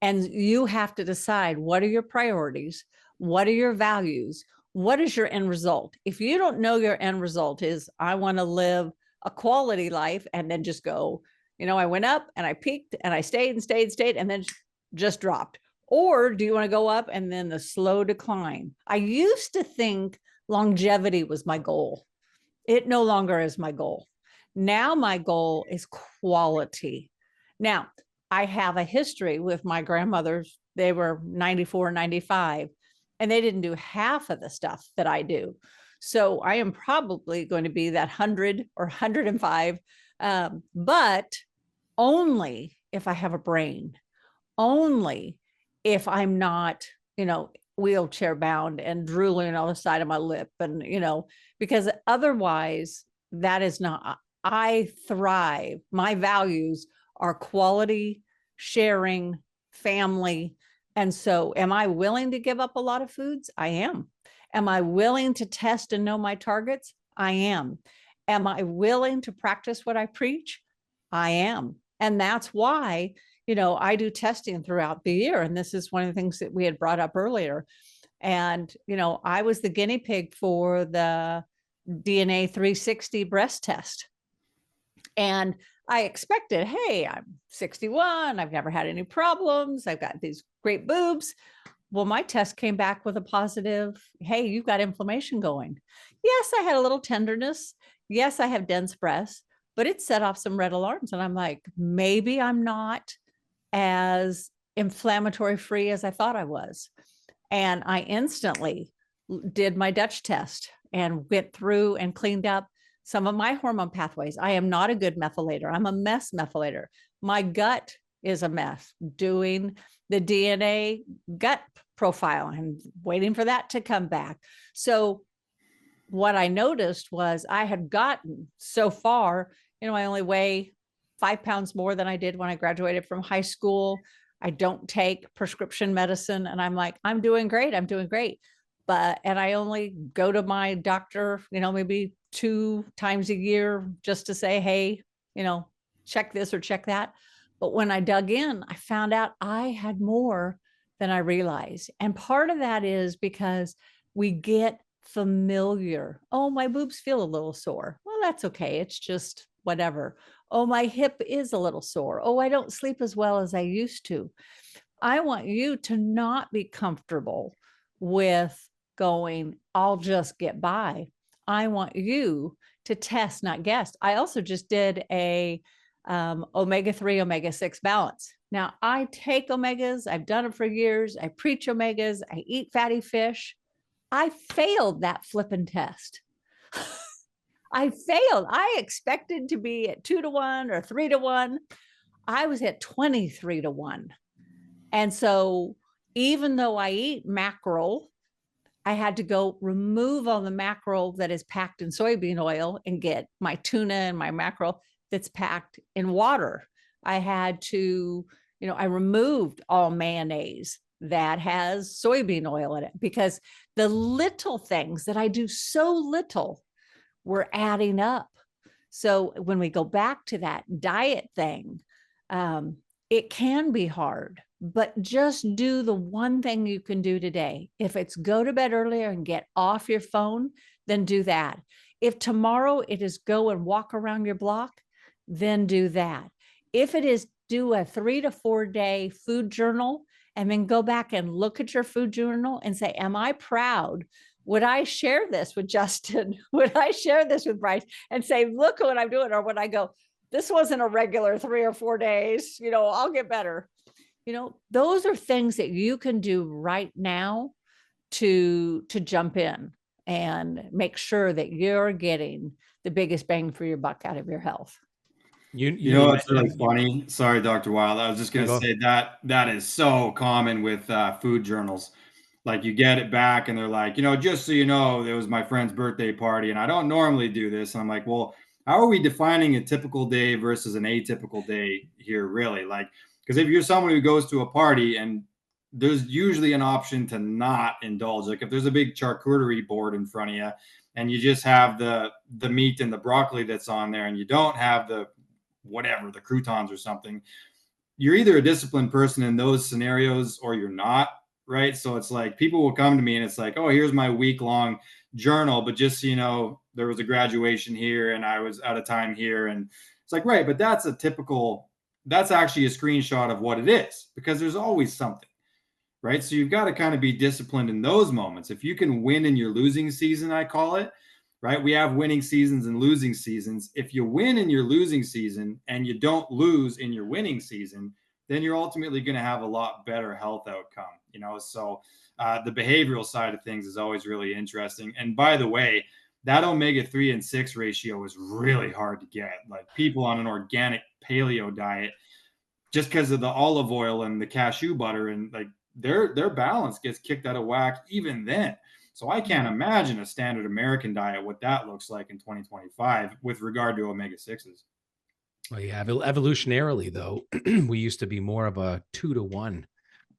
And you have to decide, what are your priorities? What are your values? What is your end result? If you don't know your end result is, I want to live a quality life, and then just go, I went up and I peaked and I stayed and stayed, and then just dropped. Or do you want to go up and then the slow decline? I used to think longevity was my goal. It no longer is my goal. Now my goal is quality. Now, I have a history with my grandmothers. They were 94, 95, and they didn't do half of the stuff that I do. So I am probably going to be that 100 or 105, but only if I have a brain, only if I'm not, wheelchair bound and drooling on the side of my lip. And, because otherwise that is not, I thrive. My values are quality, sharing, family. And so am I willing to give up a lot of foods? I am. Am I willing to test and know my targets? I am. Am I willing to practice what I preach? I am. And that's why, I do testing throughout the year. And this is one of the things that we had brought up earlier. And, I was the guinea pig for the DNA 360 breast test. And I expected, hey, I'm 61. I've never had any problems. I've got these great boobs. Well, my test came back with a positive, hey, you've got inflammation going. Yes, I had a little tenderness. Yes, I have dense breasts, but it set off some red alarms. And I'm like, maybe I'm not as inflammatory free as I thought I was. And I instantly did my Dutch test and went through and cleaned up some of my hormone pathways. I am not a good methylator. I'm a mess methylator. My gut is a mess. Doing the DNA gut profile and waiting for that to come back. So what I noticed was I had gotten so far, I only weigh 5 pounds more than I did when I graduated from high school. I don't take prescription medicine. And I'm like, I'm doing great. I'm doing great. And I only go to my doctor, maybe 2 times a year just to say, hey, check this or check that. But when I dug in, I found out I had more than I realized. And part of that is because we get familiar. Oh, my boobs feel a little sore. Well, that's okay. It's just whatever. Oh, my hip is a little sore. Oh, I don't sleep as well as I used to. I want you to not be comfortable with going, I'll just get by. I want you to test, not guess. I also just did a omega-3, omega-6 balance. Now, I take omegas. I've done it for years. I preach omegas. I eat fatty fish. I failed that flipping test. I failed. I expected to be at 2-to-1 or 3-to-1. I was at 23-to-1. And so even though I eat mackerel, I had to go remove all the mackerel that is packed in soybean oil and get my tuna and my mackerel that's packed in water. I had to, I removed all mayonnaise that has soybean oil in it, because the little things that I do so little were adding up. So when we go back to that diet thing, it can be hard, but just do the one thing you can do today. If it's go to bed earlier and get off your phone, then do that. If tomorrow it is go and walk around your block, then do that. If it is do a 3 to 4 day food journal and then go back and look at your food journal and say, am I proud? Would I share this with Justin? Would I share this with Bryce and say, look what I'm doing? Or would I go, this wasn't a regular 3 or 4 days, I'll get better. Those are things that you can do right now to jump in and make sure that you're getting the biggest bang for your buck out of your health. You know what's really funny? Sorry, Dr. Wild. I was just going to Go. say that that is so common with food journals. Like you get it back and they're like, just so you know, it was my friend's birthday party and I don't normally do this. And I'm like, well, how are we defining a typical day versus an atypical day here, really? Like, because if you're someone who goes to a party and there's usually an option to not indulge, like if there's a big charcuterie board in front of you and you just have the meat and the broccoli that's on there and you don't have the whatever, the croutons or something, you're either a disciplined person in those scenarios or you're not, right? So it's like people will come to me and it's like, oh, here's my week-long journal, but just so you know, there was a graduation here and I was out of time here. And it's like, right, but that's actually a screenshot of what it is, because there's always something, right? So you've got to kind of be disciplined in those moments. If you can win in your losing season, I call it, right? We have winning seasons and losing seasons. If you win in your losing season and you don't lose in your winning season, then you're ultimately going to have a lot better health outcome, So the behavioral side of things is always really interesting. And by the way, that omega-3 and 6 ratio is really hard to get. Like people on an organic paleo diet, just because of the olive oil and the cashew butter, and like their balance gets kicked out of whack even then. So I can't imagine a standard American diet, what that looks like in 2025 with regard to omega-6s. Well, yeah, evolutionarily though, we used to be more of a 2-to-1,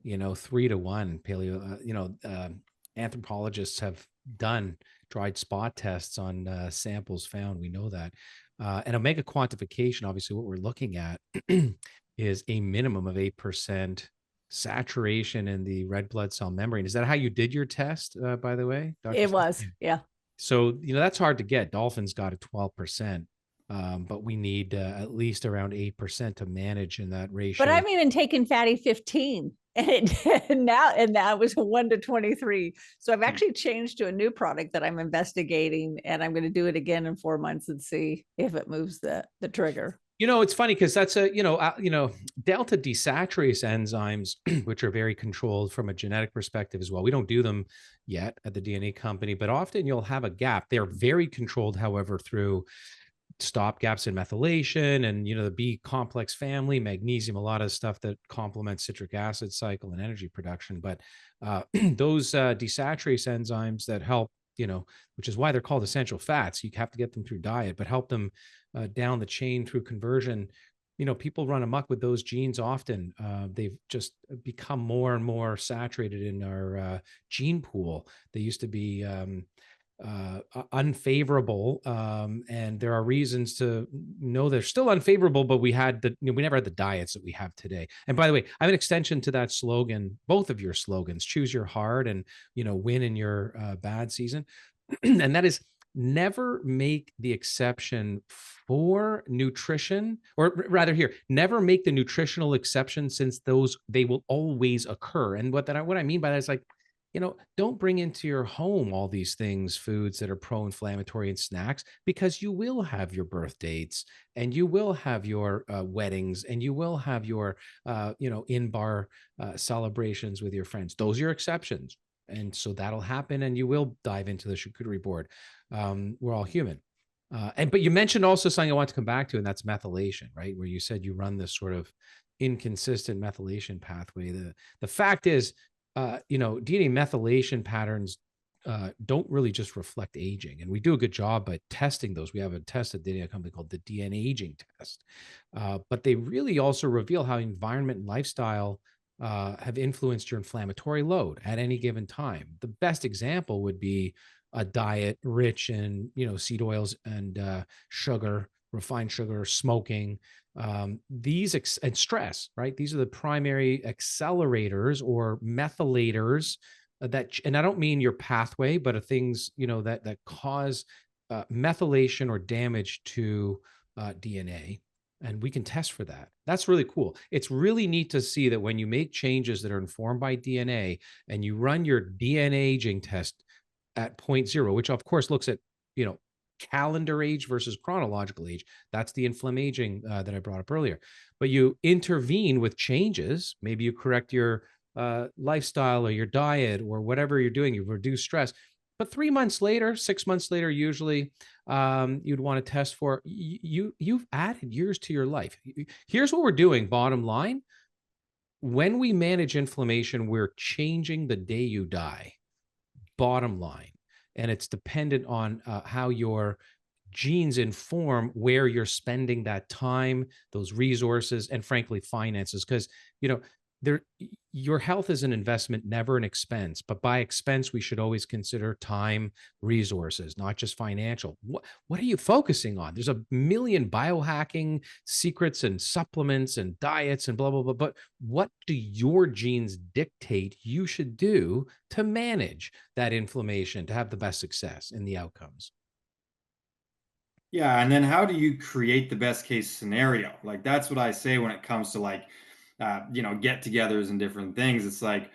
3-to-1 paleo. Anthropologists have done dried spot tests on samples found. We know that. And omega quantification, obviously, what we're looking at is a minimum of 8% saturation in the red blood cell membrane. Is that how you did your test, by the way, Dr. It Smith? was, yeah. So, that's hard to get. Dolphins got a 12%, but we need at least around 8% to manage in that ratio. But I'm even taking fatty 15 and that was 1 to 23. So I've actually changed to a new product that I'm investigating, and I'm going to do it again in 4 months and see if it moves the trigger. It's funny because that's delta desaturase enzymes, which are very controlled from a genetic perspective as well. We don't do them yet at the DNA company, but often you'll have a gap. They're very controlled, however, through stop gaps in methylation and, the B complex family, magnesium, a lot of stuff that complements citric acid cycle and energy production. But those desaturase enzymes that help, which is why they're called essential fats. You have to get them through diet, but help them down the chain through conversion. People run amok with those genes often. They've just become more and more saturated in our gene pool. They used to be unfavorable, and there are reasons to know they're still unfavorable, but we never had the diets that we have today. And by the way, I have an extension to that slogan, both of your slogans: choose your hard and win in your bad season. And that is, never make the exception for nutrition, or rather here, never make the nutritional exception, since they will always occur. And what I mean by that is, like, don't bring into your home all these things, foods that are pro-inflammatory and snacks, because you will have your birth dates and you will have your weddings and you will have your, in-bar celebrations with your friends. Those are your exceptions. And so that'll happen and you will dive into the charcuterie board. We're all human. But you mentioned also something I want to come back to, and that's methylation, right? Where you said you run this sort of inconsistent methylation pathway. The fact is, DNA methylation patterns don't really just reflect aging, and we do a good job by testing those. We have a test at the DNA company called the DNA aging test, but they really also reveal how environment and lifestyle have influenced your inflammatory load at any given time. The best example would be a diet rich in seed oils and sugar, refined sugar, smoking. And stress, right? These are the primary accelerators or methylators and I don't mean your pathway, but things, that cause methylation or damage to DNA. And we can test for that. That's really cool. It's really neat to see that when you make changes that are informed by DNA and you run your DNA aging test at 0.0, which of course looks at, calendar age versus chronological age. That's the inflammaging that I brought up earlier. But you intervene with changes. Maybe you correct your lifestyle or your diet or whatever you're doing. You reduce stress. But 3 months later, 6 months later, usually you'd want to test for you've added years to your life. Here's what we're doing. Bottom line, when we manage inflammation, we're changing the day you die. Bottom line, and it's dependent on how your genes inform where you're spending that time, those resources, and frankly, finances. Because, there, your health is an investment, never an expense. But by expense, we should always consider time, resources, not just financial. What are you focusing on? There's a million biohacking secrets and supplements and diets and blah, blah, blah. But what do your genes dictate you should do to manage that inflammation, to have the best success in the outcomes? Yeah, and then how do you create the best case scenario? Like that's what I say when it comes to like get-togethers and different things. It's like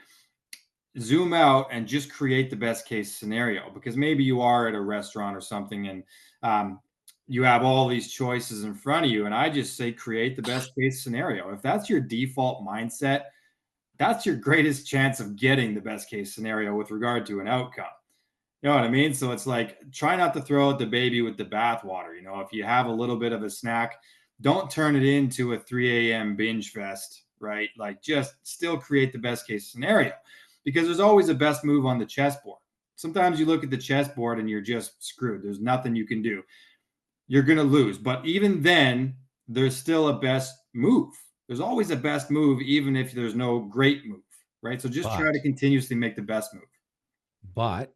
zoom out and just create the best case scenario because maybe you are at a restaurant or something and um, you have all these choices in front of you. And I just say create the best case scenario. If that's your default mindset, that's your greatest chance of getting the best case scenario with regard to an outcome. You know what I mean? So it's like try not to throw out the baby with the bathwater. If you have a little bit of a snack, don't turn it into a 3 a.m. binge fest, right? Like just still create the best case scenario because there's always a best move on the chessboard. Sometimes you look at the chessboard and you're just screwed. There's nothing you can do. You're going to lose. But even then, there's still a best move. There's always a best move, even if there's no great move, right? So just try But, to continuously make the best move. but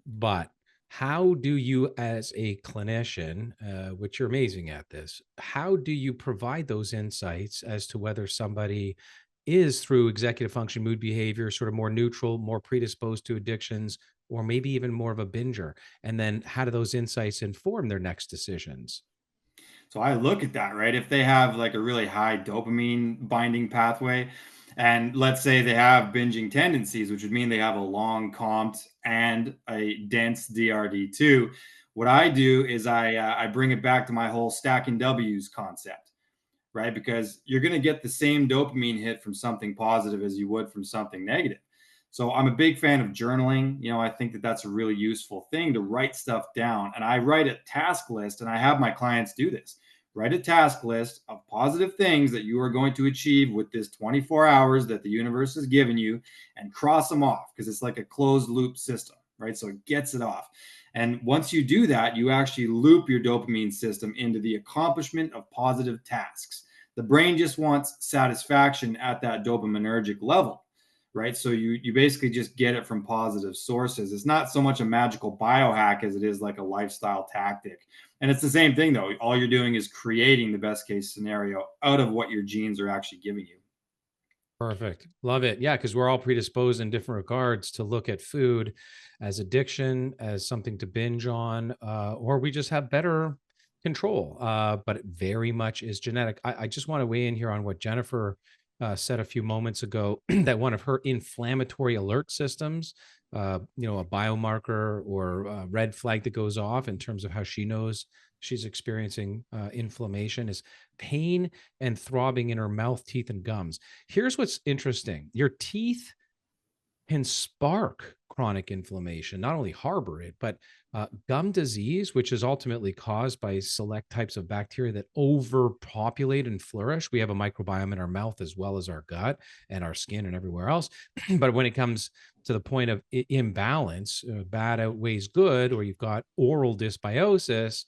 But how do you, as a clinician, which you're amazing at this, how do you provide those insights as to whether somebody is through executive function, mood behavior, sort of more neutral, more predisposed to addictions, or maybe even more of a binger? And then how do those insights inform their next decisions? So I look at that, right? If they have like a really high dopamine binding pathway, and let's say they have binging tendencies, which would mean they have a long COMT and a dense DRD2. What I do is I bring it back to my whole stacking W's concept, right? Because you're going to get the same dopamine hit from something positive as you would from something negative. So I'm a big fan of journaling. I think that that's a really useful thing to write stuff down. And I write a task list and I have my clients do this. Write a task list of positive things that you are going to achieve with this 24 hours that the universe has given you and cross them off because it's like a closed loop system, right? So it gets it off. And once you do that, you actually loop your dopamine system into the accomplishment of positive tasks. The brain just wants satisfaction at that dopaminergic level, right? So you basically just get it from positive sources. It's not so much a magical biohack as it is like a lifestyle tactic. And it's the same thing though. All you're doing is creating the best case scenario out of what your genes are actually giving you. Perfect. Love it. Yeah, because we're all predisposed in different regards to look at food as addiction, as something to binge on, or we just have better control. But it very much is genetic. I just want to weigh in here on what Jennifer said a few moments ago that one of her inflammatory alert systems, a biomarker or a red flag that goes off in terms of how she knows she's experiencing inflammation is pain and throbbing in her mouth, teeth, and gums. Here's what's interesting. Your teeth can spark chronic inflammation, not only harbor it, but gum disease, which is ultimately caused by select types of bacteria that overpopulate and flourish. We have a microbiome in our mouth as well as our gut and our skin and everywhere else. But when it comes to the point of imbalance, bad outweighs good, or you've got oral dysbiosis,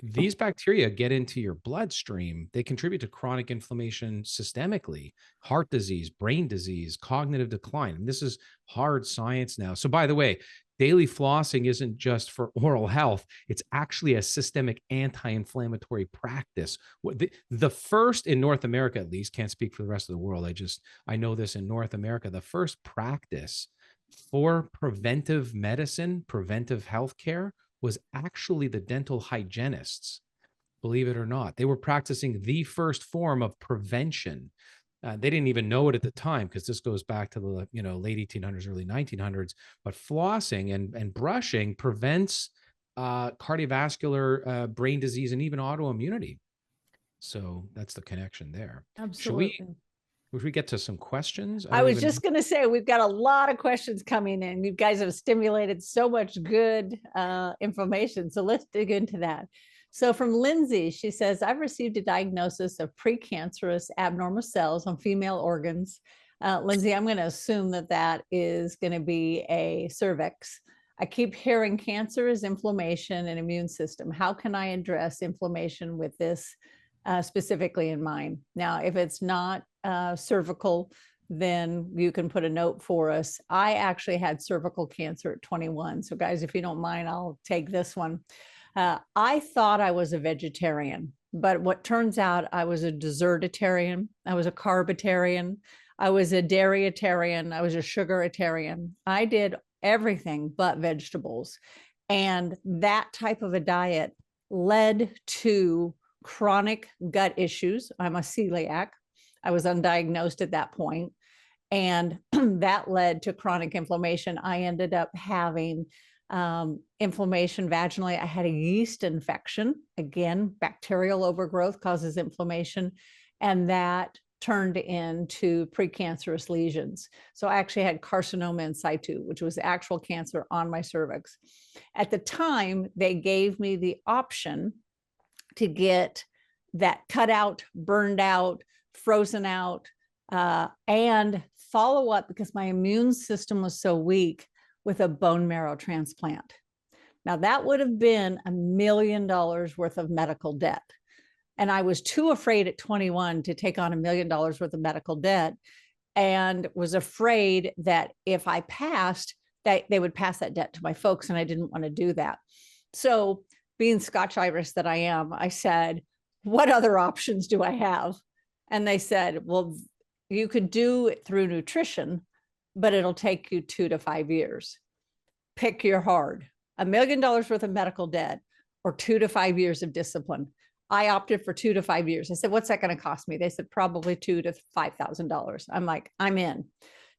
these bacteria get into your bloodstream. They contribute to chronic inflammation systemically, heart disease, brain disease, cognitive decline. And this is hard science now. So, by the way, daily flossing isn't just for oral health. It's actually a systemic anti-inflammatory practice. The first in North America, at least, can't speak for the rest of the world. I know this in North America, the first practice for preventive medicine, preventive healthcare was actually the dental hygienists, believe it or not. They were practicing the first form of prevention. They didn't even know it at the time because this goes back to the late 1800s, early 1900s. But flossing and brushing prevents cardiovascular, brain disease, and even autoimmunity. So that's the connection there. Should we Absolutely. Would we get to some questions? I was just going to say, we've got a lot of questions coming in. You guys have stimulated so much good information. So let's dig into that. So from Lindsay, she says, I've received a diagnosis of precancerous abnormal cells on female organs. Lindsay, I'm going to assume that that is going to be a cervix. I keep hearing cancer is inflammation and immune system. How can I address inflammation with this specifically in mind? Now, if it's not cervical, then you can put a note for us. I actually had cervical cancer at 21. So guys, if you don't mind, I'll take this one. I thought I was a vegetarian, but what turns out I was a desertitarian. I was a carbitarian. I was a dairyitarian. I was a sugaritarian. I did everything but vegetables. And that type of a diet led to chronic gut issues. I'm a celiac. I was undiagnosed at that point, and that led to chronic inflammation. I ended up having inflammation vaginally. I had a yeast infection. Again, bacterial overgrowth causes inflammation, and that turned into precancerous lesions. So I actually had carcinoma in situ, which was actual cancer on my cervix. At the time, they gave me the option to get that cut out, burned out, frozen out, and follow up, because my immune system was so weak, with a bone marrow transplant. Now that would have been $1 million worth of medical debt. And I was too afraid at 21 to take on $1 million worth of medical debt, and was afraid that if I passed, that they would pass that debt to my folks. And I didn't want to do that. So being Scotch Irish that I am, I said, what other options do I have? And they said, well, you could do it through nutrition, but it'll take you 2 to 5 years. Pick your hard. $1 million worth of medical debt or 2 to 5 years of discipline. I opted for 2 to 5 years. I said, what's that going to cost me? They said, probably $2,000 to $5,000. I'm like, I'm in.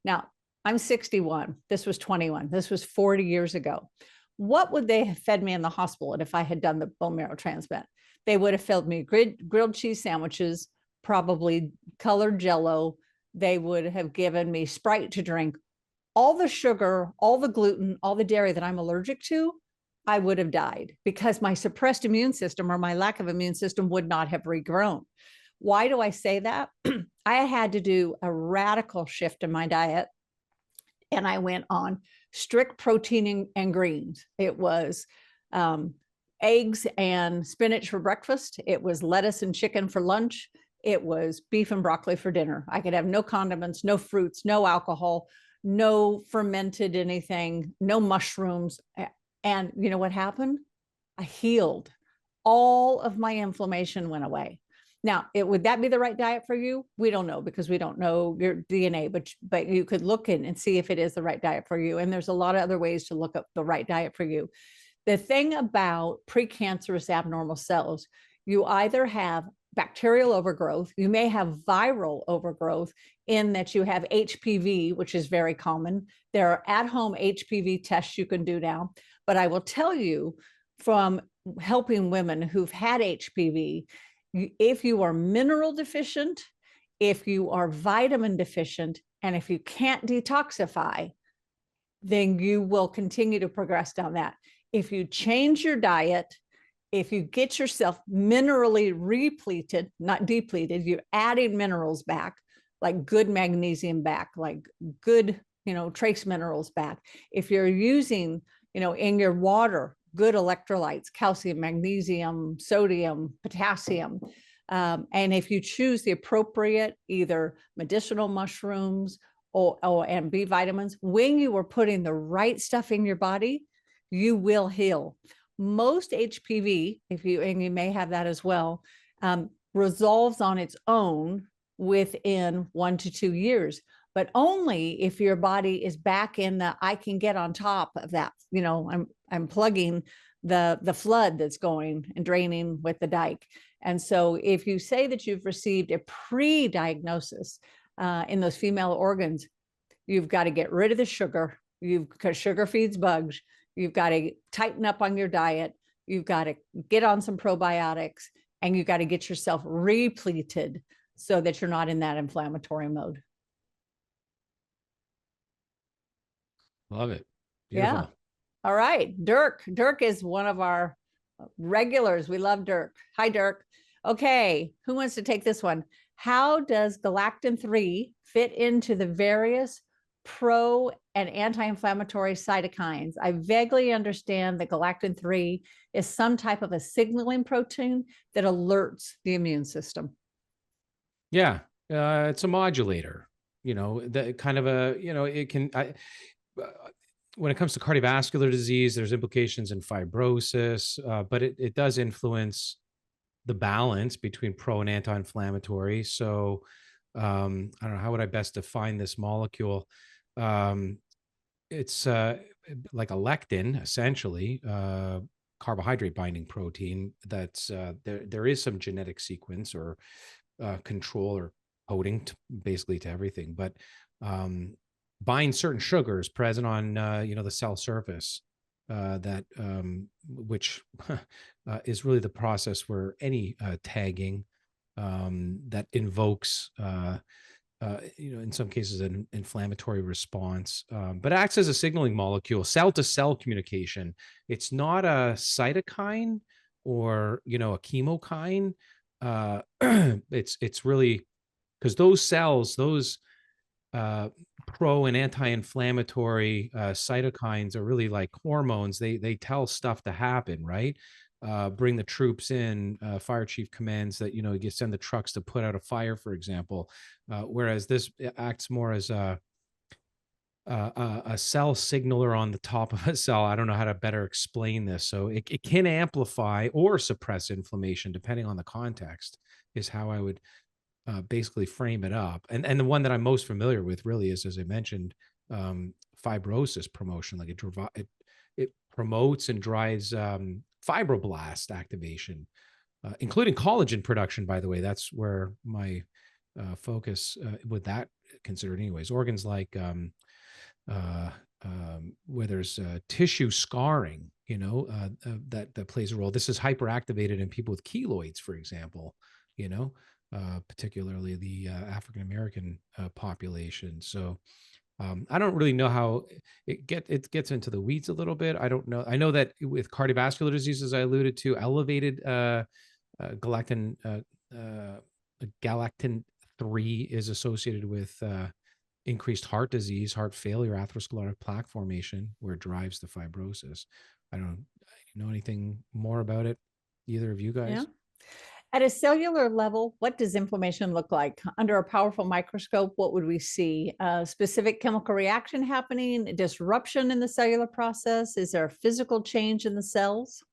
Now, I'm 61. This was 21. This was 40 years ago. What would they have fed me in the hospital if I had done the bone marrow transplant? They would have filled me grilled cheese sandwiches, probably colored Jell-O. They would have given me Sprite to drink. All the sugar, all the gluten, all the dairy that I'm allergic to, I would have died, because my suppressed immune system, or my lack of immune system, would not have regrown. Why do I say that? I had to do a radical shift in my diet, and I went on strict protein and greens. It was eggs and spinach for breakfast. It was lettuce and chicken for lunch. It was beef and broccoli for dinner. I could have no condiments, no fruits, no alcohol, no fermented anything, no mushrooms. And you know what happened? I healed. All of my inflammation went away. Now, would that be the right diet for you? We don't know, because we don't know your DNA, but you could look in and see if it is the right diet for you. And there's a lot of other ways to look up the right diet for you. The thing about precancerous abnormal cells, you either have bacterial overgrowth, you may have viral overgrowth, in that you have HPV, which is very common. There are at-home HPV tests you can do now. But I will tell you, from helping women who've had HPV, if you are mineral deficient, if you are vitamin deficient, and if you can't detoxify, then you will continue to progress down that. If you change your diet, if you get yourself minerally repleted, not depleted, you're adding minerals back, like good magnesium back, like good, trace minerals back. If you're using, in your water, good electrolytes, calcium, magnesium, sodium, potassium. And if you choose the appropriate, either medicinal mushrooms and B vitamins, when you are putting the right stuff in your body, you will heal. Most HPV, and you may have that as well, resolves on its own within 1 to 2 years, but only if your body is back in I can get on top of that. I'm plugging the flood that's going and draining with the dike. And so if you say that you've received a pre-diagnosis in those female organs, you've got to get rid of the sugar, because sugar feeds bugs. You've got to tighten up on your diet. You've got to get on some probiotics, and you've got to get yourself repleted so that you're not in that inflammatory mode. Love it. Beautiful. Yeah. All right. Dirk. Dirk is one of our regulars. We love Dirk. Hi, Dirk. Okay. Who wants to take this one? How does Galectin-3 fit into the various pro and anti-inflammatory cytokines? I vaguely understand that Galectin-3 is some type of a signaling protein that alerts the immune system. Yeah. It's a modulator, the kind of a, it can, when it comes to cardiovascular disease, there's implications in fibrosis, but it does influence the balance between pro and anti-inflammatory. So I don't know, how would I best define this molecule? It's like a lectin, essentially, carbohydrate binding protein. That's there is some genetic sequence or control or coding basically to everything, but binds certain sugars present on the cell surface, that which is really the process where any tagging that invokes in some cases an inflammatory response, but acts as a signaling molecule, cell to cell communication. It's not a cytokine or a chemokine. It's really, because those cells, those pro and anti-inflammatory cytokines are really like hormones. They tell stuff to happen, right? Bring the troops in. Fire chief commands that you send the trucks to put out a fire, for example. Whereas this acts more as a cell signaler on the top of a cell. I don't know how to better explain this. So it can amplify or suppress inflammation depending on the context, is how I would basically frame it up. And the one that I'm most familiar with really is, as I mentioned, fibrosis promotion. Like it promotes and drives fibroblast activation, including collagen production, by the way. That's where my focus with that considered anyways. Organs like where there's tissue scarring, that plays a role. This is hyperactivated in people with keloids, for example, particularly the African-American population. So I don't really know how it gets into the weeds a little bit. I don't know. I know that with cardiovascular diseases, I alluded to, elevated Galectin-3 is associated with increased heart disease, heart failure, atherosclerotic plaque formation, where it drives the fibrosis. I don't know anything more about it, either of you guys? Yeah. At a cellular level, what does inflammation look like? Under a powerful microscope, what would we see? A specific chemical reaction happening, a disruption in the cellular process? Is there a physical change in the cells?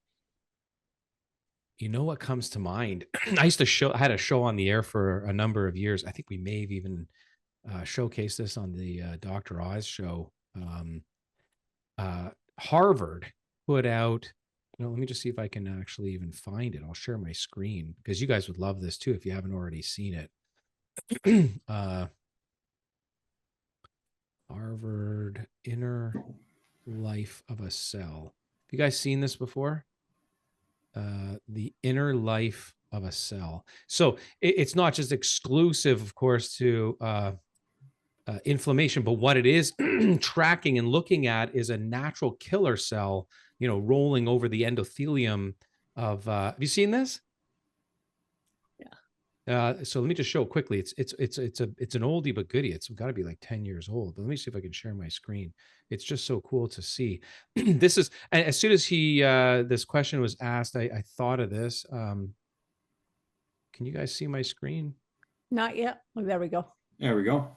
You know what comes to mind? I had a show on the air for a number of years. I think we may have even showcased this on the Dr. Oz show. Harvard put out, let me just see if I can actually even find it. I'll share my screen because you guys would love this too if you haven't already seen it. Harvard Inner Life of a Cell. Have you guys seen this before? The inner life of a cell. So it's not just exclusive, of course, to inflammation, but what it is tracking and looking at is a natural killer cell, rolling over the endothelium of. Have you seen this? Yeah. So let me just show quickly. It's an oldie but goodie. It's got to be like 10 years old. But let me see if I can share my screen. It's just so cool to see. This is, as soon as this question was asked, I thought of this. Can you guys see my screen? Not yet. Oh, there we go. There we go.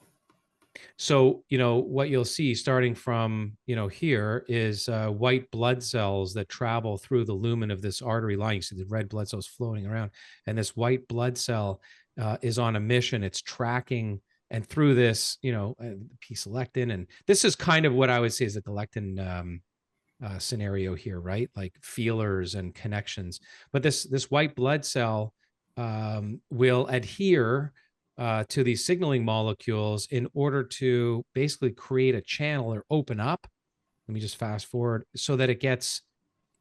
So, what you'll see starting from, here is white blood cells that travel through the lumen of this artery line. You see the red blood cells floating around, and this white blood cell is on a mission. It's tracking, and through this, p-selectin, and this is kind of what I would say is a galectin scenario here, right? Like feelers and connections. But this white blood cell will adhere to these signaling molecules in order to basically create a channel or open up. Let me just fast forward so that it gets,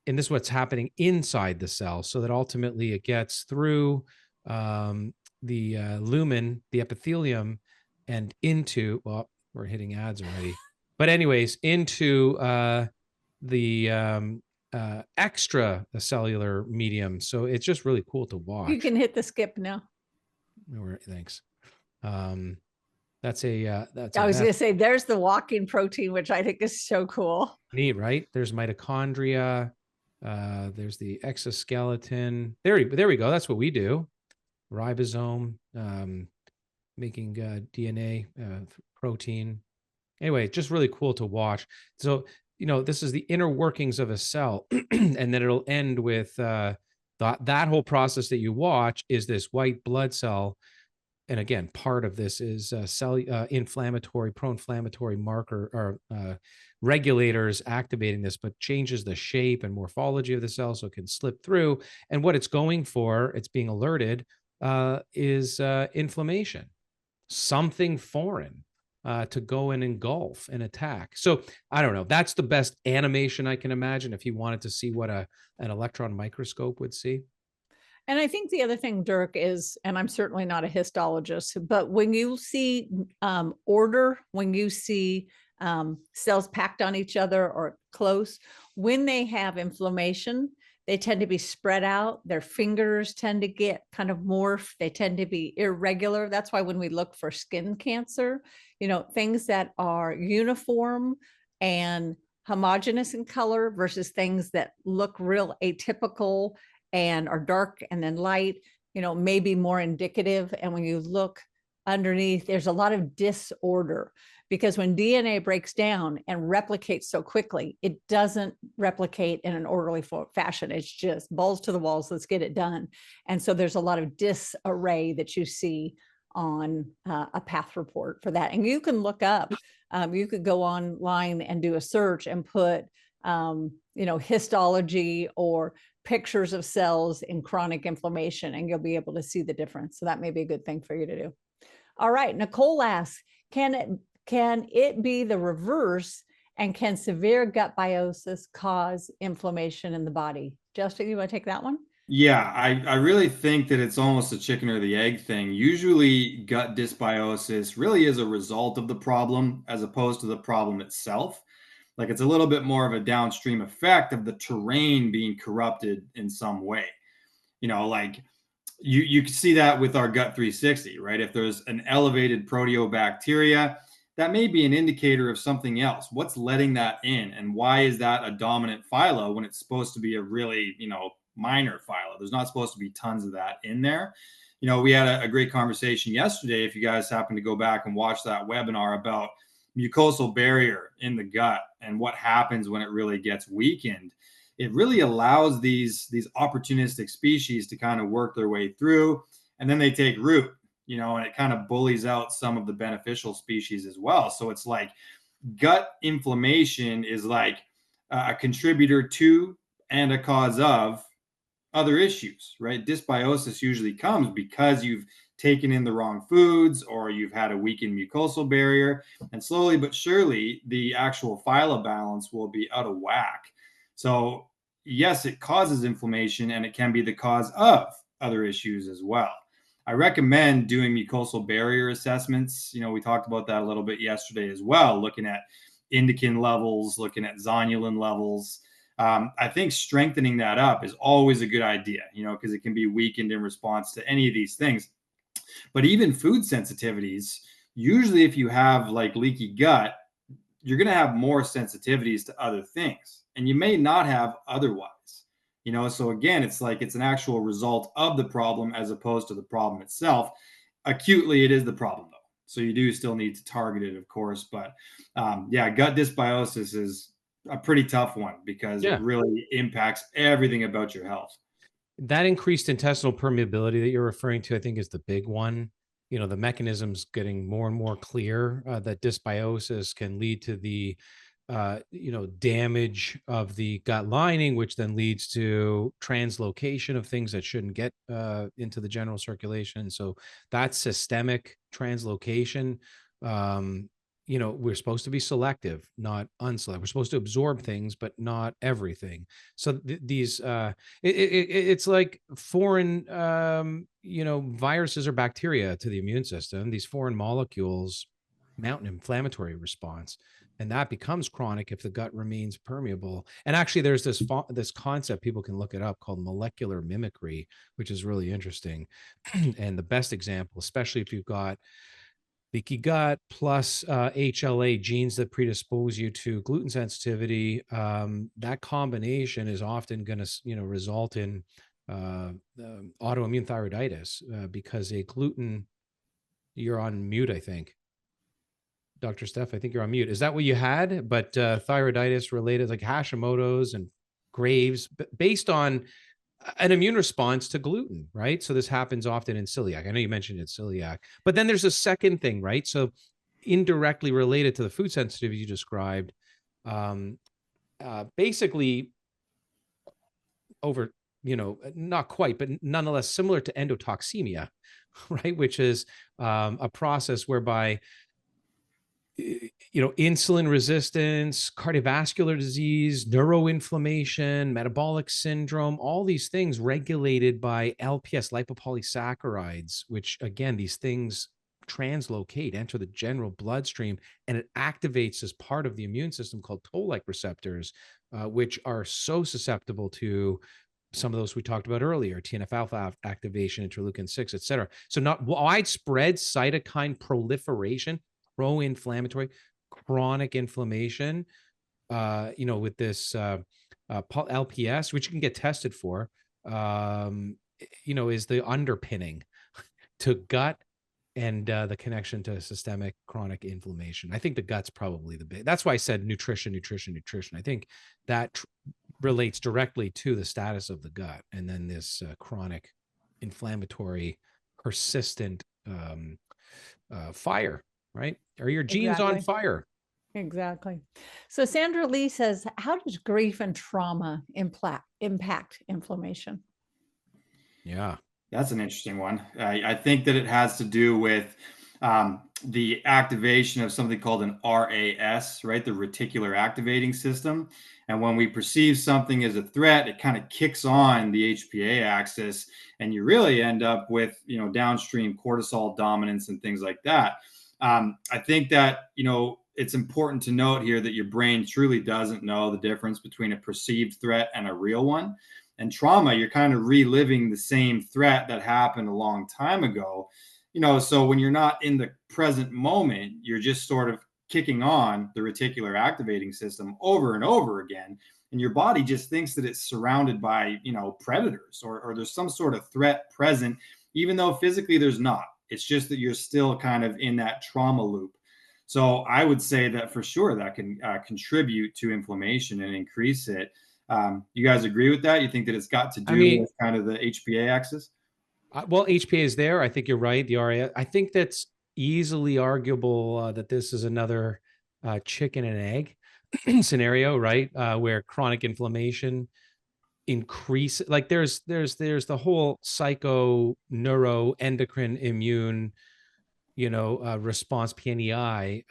and this is what's happening inside the cell, so that ultimately it gets through lumen, the epithelium, and into, well, we're hitting ads already, but anyways, into the extracellular medium. So it's just really cool to watch. You can hit the skip now. Thanks. That's a I was going to say, there's the walking protein, which I think is so cool. Neat, right? There's mitochondria. There's the exoskeleton. There we go. That's what we do. Ribosome, making DNA, protein. Anyway, just really cool to watch. So, this is the inner workings of a cell, and then it'll end with that whole process that you watch is this white blood cell. And again, part of this is inflammatory, pro-inflammatory marker or regulators activating this, but changes the shape and morphology of the cell so it can slip through. And what it's going for, it's being alerted, is inflammation, something foreign to go and engulf and attack. So I don't know. That's the best animation I can imagine if you wanted to see what an electron microscope would see. And I think the other thing, Dirk, is, and I'm certainly not a histologist, but when you see order, when you see cells packed on each other or close, when they have inflammation, they tend to be spread out. Their fingers tend to get kind of morphed. They tend to be irregular. That's why when we look for skin cancer, things that are uniform and homogeneous in color versus things that look real atypical and are dark and then light, may be more indicative. And when you look underneath, there's a lot of disorder, because when DNA breaks down and replicates so quickly, it doesn't replicate in an orderly fashion. It's just balls to the walls, let's get it done. And so there's a lot of disarray that you see on a path report for that. And you can look up, you could go online and do a search and put, histology or pictures of cells in chronic inflammation, and you'll be able to see the difference. So that may be a good thing for you to do. All right, Nicole asks, can it be the reverse, and can severe gut biosis cause inflammation in the body? Justin, you want to take that one? Yeah, I really think that it's almost a chicken or the egg thing. Usually gut dysbiosis really is a result of the problem as opposed to the problem itself. Like, it's a little bit more of a downstream effect of the terrain being corrupted in some way. Like you can see that with our gut 360, right? If there's an elevated proteobacteria, that may be an indicator of something else. What's letting that in, and why is that a dominant phyla when it's supposed to be a really, minor phyla? There's not supposed to be tons of that in there. We had a great conversation yesterday, if you guys happen to go back and watch that webinar, about mucosal barrier in the gut and what happens when it really gets weakened. It really allows these opportunistic species to kind of work their way through, and then they take root, and it kind of bullies out some of the beneficial species as well. So it's like gut inflammation is like a contributor to and a cause of other issues, right? Dysbiosis usually comes because you've taken in the wrong foods or you've had a weakened mucosal barrier, and slowly but surely the actual phyla balance will be out of whack. So yes, it causes inflammation, and it can be the cause of other issues as well. I recommend doing mucosal barrier assessments. We talked about that a little bit yesterday as well, looking at indican levels, looking at zonulin levels. I think strengthening that up is always a good idea, because it can be weakened in response to any of these things. But even food sensitivities, usually if you have like leaky gut, you're going to have more sensitivities to other things, and you may not have otherwise. So again, it's like it's an actual result of the problem as opposed to the problem itself. Acutely, it is the problem, though. So you do still need to target it, of course. But gut dysbiosis is a pretty tough one because it really impacts everything about your health. That increased intestinal permeability that you're referring to, I think, is the big one. The mechanism's getting more and more clear that dysbiosis can lead to the, damage of the gut lining, which then leads to translocation of things that shouldn't get into the general circulation. So that's systemic translocation. we're supposed to be selective, not unselective. We're supposed to absorb things, but not everything. So these, it's like foreign, viruses or bacteria to the immune system. These foreign molecules mount an inflammatory response, and that becomes chronic if the gut remains permeable. And actually, there's this concept, people can look it up, called molecular mimicry, which is really interesting. And the best example, especially if you've got leaky gut plus HLA genes that predispose you to gluten sensitivity, that combination is often going to, result in autoimmune thyroiditis because a gluten, you're on mute, I think. Dr. Steph, I think you're on mute. Is that what you had? But thyroiditis related, like Hashimoto's and Graves, based on an immune response to gluten, right? So this happens often in celiac. I know you mentioned it's celiac, but then there's a second thing, right? So indirectly related to the food sensitivity you described, basically over, not quite, but nonetheless similar to endotoxemia, right? Which is a process whereby insulin resistance, cardiovascular disease, neuroinflammation, metabolic syndrome, all these things regulated by LPS, lipopolysaccharides, which again, these things translocate, enter the general bloodstream, and it activates as part of the immune system called toll-like receptors, which are so susceptible to some of those we talked about earlier, TNF-alpha activation, interleukin-6, et cetera. So not widespread cytokine proliferation, pro-inflammatory, chronic inflammation, with this LPS, which you can get tested for, is the underpinning to gut and the connection to systemic chronic inflammation. I think the gut's probably the big. That's why I said nutrition. I think that relates directly to the status of the gut, and then this chronic inflammatory persistent fire, right? Are your genes on fire? Exactly. So Sandra Lee says, how does grief and trauma impact inflammation? Yeah. That's an interesting one. I think that it has to do with the activation of something called an RAS, right? The reticular activating system. And when we perceive something as a threat, it kind of kicks on the HPA axis, and you really end up with, downstream cortisol dominance and things like that. I think that, it's important to note here that your brain truly doesn't know the difference between a perceived threat and a real one. And trauma, you're kind of reliving the same threat that happened a long time ago. So when you're not in the present moment, you're just sort of kicking on the reticular activating system over and over again. And your body just thinks that it's surrounded by, predators or there's some sort of threat present, even though physically there's not. It's just that you're still kind of in that trauma loop. So I would say that for sure that can contribute to inflammation and increase it. You guys agree with that? You think that it's got to do with kind of the HPA axis? Well, HPA is there. I think you're right. The RA, I think that's easily arguable that this is another chicken and egg scenario, right? Where chronic inflammation increase, like there's the whole psycho, neuro, endocrine, immune, response, PNEI,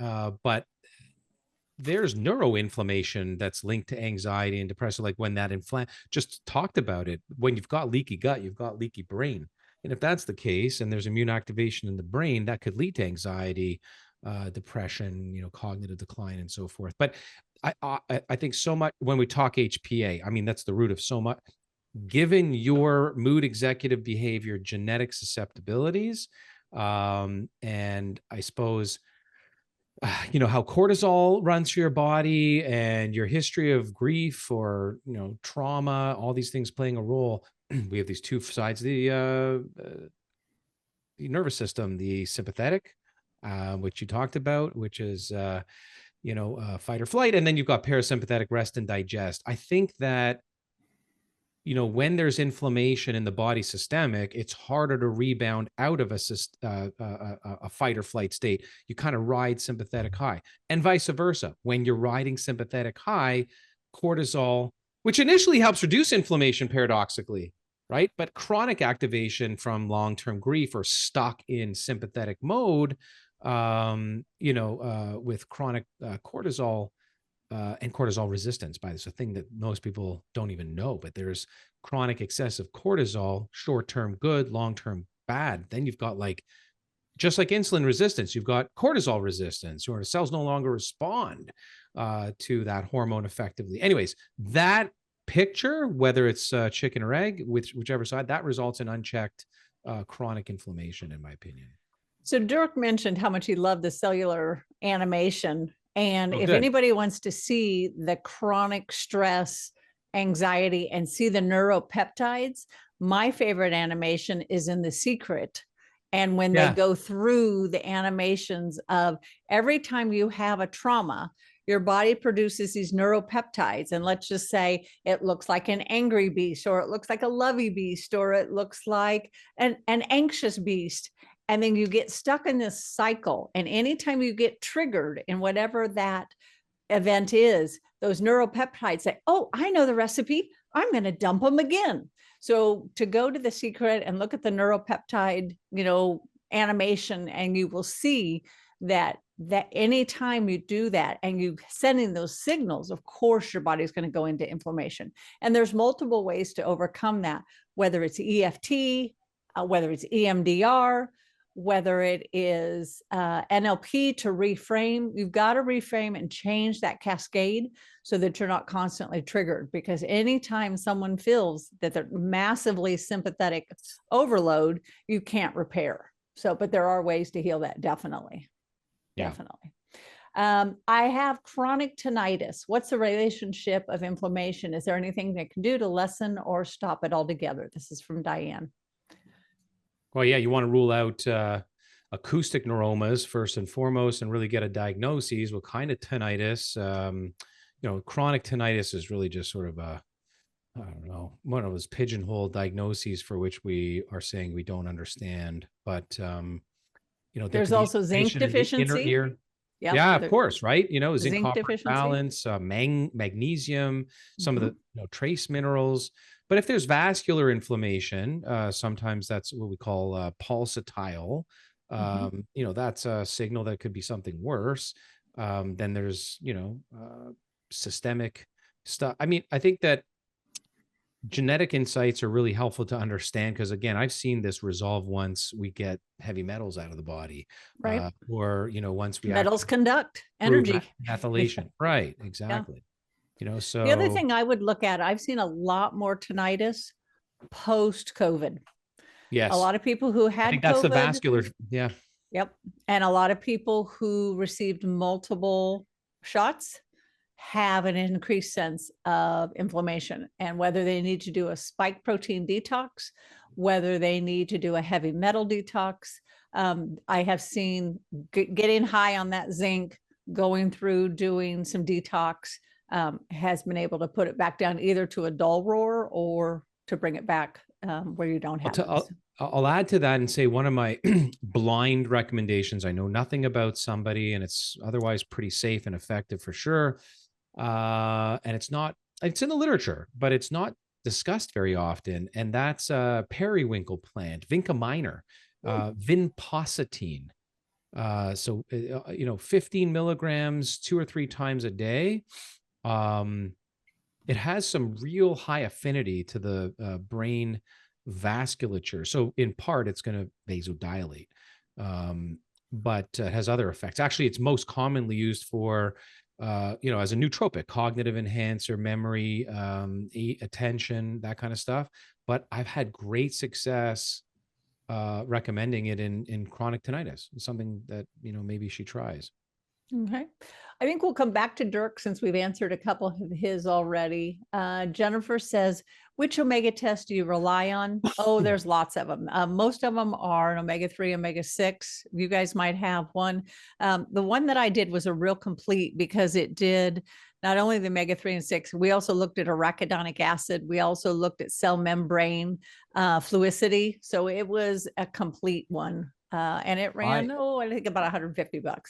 but there's neuroinflammation that's linked to anxiety and depression. Like when that just talked about it, when you've got leaky gut, you've got leaky brain. And if that's the case, and there's immune activation in the brain, that could lead to anxiety, depression, cognitive decline and so forth. But I think so much when we talk HPA, that's the root of so much. Given your mood executive behavior, genetic susceptibilities, and I suppose, how cortisol runs through your body and your history of grief or, trauma, all these things playing a role. We have these two sides of the nervous system, the sympathetic, which you talked about, which is, fight or flight. And then you've got parasympathetic, rest and digest. I think that, when there's inflammation in the body systemic, it's harder to rebound out of a fight or flight state. You kind of ride sympathetic high, and vice versa. When you're riding sympathetic high, cortisol, which initially helps reduce inflammation paradoxically, right? But chronic activation from long-term grief or stuck in sympathetic mode with chronic cortisol and cortisol resistance. By this, a thing that most people don't even know, but there's chronic excessive cortisol, short-term good, long-term bad. Then you've got just like insulin resistance, you've got cortisol resistance, or cells no longer respond to that hormone effectively. Anyways, that picture, whether it's chicken or egg, whichever side, that results in unchecked chronic inflammation, in my opinion. So Dirk mentioned how much he loved the cellular animation. And if good. anybody wants to see the chronic stress, anxiety, and see the neuropeptides, my favorite animation is in The Secret. And when they go through the animations of every time you have a trauma, your body produces these neuropeptides. And let's just say it looks like an angry beast, or it looks like a lovey beast, or it looks like an anxious beast. And then you get stuck in this cycle. And anytime you get triggered in whatever that event is, those neuropeptides say, oh, I know the recipe. I'm going to dump them again. So to go to The Secret and look at the neuropeptide, animation, and you will see that anytime you do that and you sending those signals, of course, your body's going to go into inflammation. And there's multiple ways to overcome that, whether it's EFT, whether it's EMDR, whether it is NLP to reframe. You've got to reframe and change that cascade so that you're not constantly triggered, because anytime someone feels that they're massively sympathetic overload, you can't repair. So, but there are ways to heal that. Definitely. Yeah. Definitely. I have chronic tinnitus. What's the relationship of inflammation? Is there anything they can do to lessen or stop it altogether? This is from Diane. Well, yeah, you want to rule out acoustic neuromas first and foremost, and really get a diagnosis. What kind of tinnitus? Chronic tinnitus is really just sort of I don't know, one of those pigeonhole diagnoses for which we are saying we don't understand. But there's also zinc deficiency. Inner ear. Yep. Yeah, of course, right? Zinc copper deficiency, balance, magnesium, some of the trace minerals. But if there's vascular inflammation, sometimes that's what we call pulsatile. That's a signal that could be something worse. Then there's, systemic stuff. I mean, I think that genetic insights are really helpful to understand, because again, I've seen this resolve once we get heavy metals out of the body, right? Or once we metals conduct energy, methylation, right? Exactly. So the other thing I would look at, I've seen a lot more tinnitus post-COVID. Yes, a lot of people who had I think that's COVID, the vascular. Yeah. Yep, and a lot of people who received multiple shots have an increased sense of inflammation, and whether they need to do a spike protein detox, whether they need to do a heavy metal detox. I have seen getting high on that zinc, going through doing some detox, has been able to put it back down, either to a dull roar or to bring it back where you don't have I'll add to that and say one of my blind recommendations. I know nothing about somebody, and it's otherwise pretty safe and effective for sure. And it's in the literature, but it's not discussed very often. And that's periwinkle plant, Vinca minor, vinpocetine. 15 milligrams 2 or 3 times a day. It has some real high affinity to the brain vasculature. So in part, it's going to vasodilate, but it has other effects. Actually, it's most commonly used for as a nootropic, cognitive enhancer, memory, attention, that kind of stuff. But I've had great success recommending it in chronic tinnitus. It's something that, maybe she tries. Okay. I think we'll come back to Dirk since we've answered a couple of his already. Jennifer says, which omega test do you rely on? Oh, there's lots of them. Most of them are an omega-3, omega-6. You guys might have one. The one that I did was a real complete, because it did not only the omega-3 and 6, we also looked at arachidonic acid. We also looked at cell membrane fluidity. So it was a complete one. And it ran, I think about $150.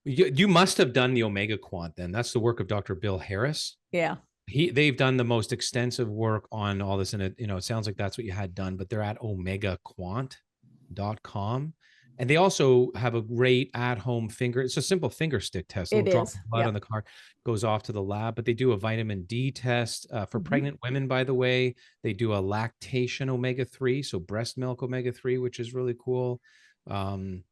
You must have done the Omega Quant then. That's the work of Dr. Bill Harris. Yeah. They've done the most extensive work on all this. And it sounds like that's what you had done, but they're at omegaquant.com. And they also have a great at-home finger. It's a simple finger stick test. A It little drop is, of blood yep. on the card goes off to the lab, but they do a vitamin D test for Mhm. pregnant women, by the way. They do a lactation omega-3, so breast milk omega-3, which is really cool. And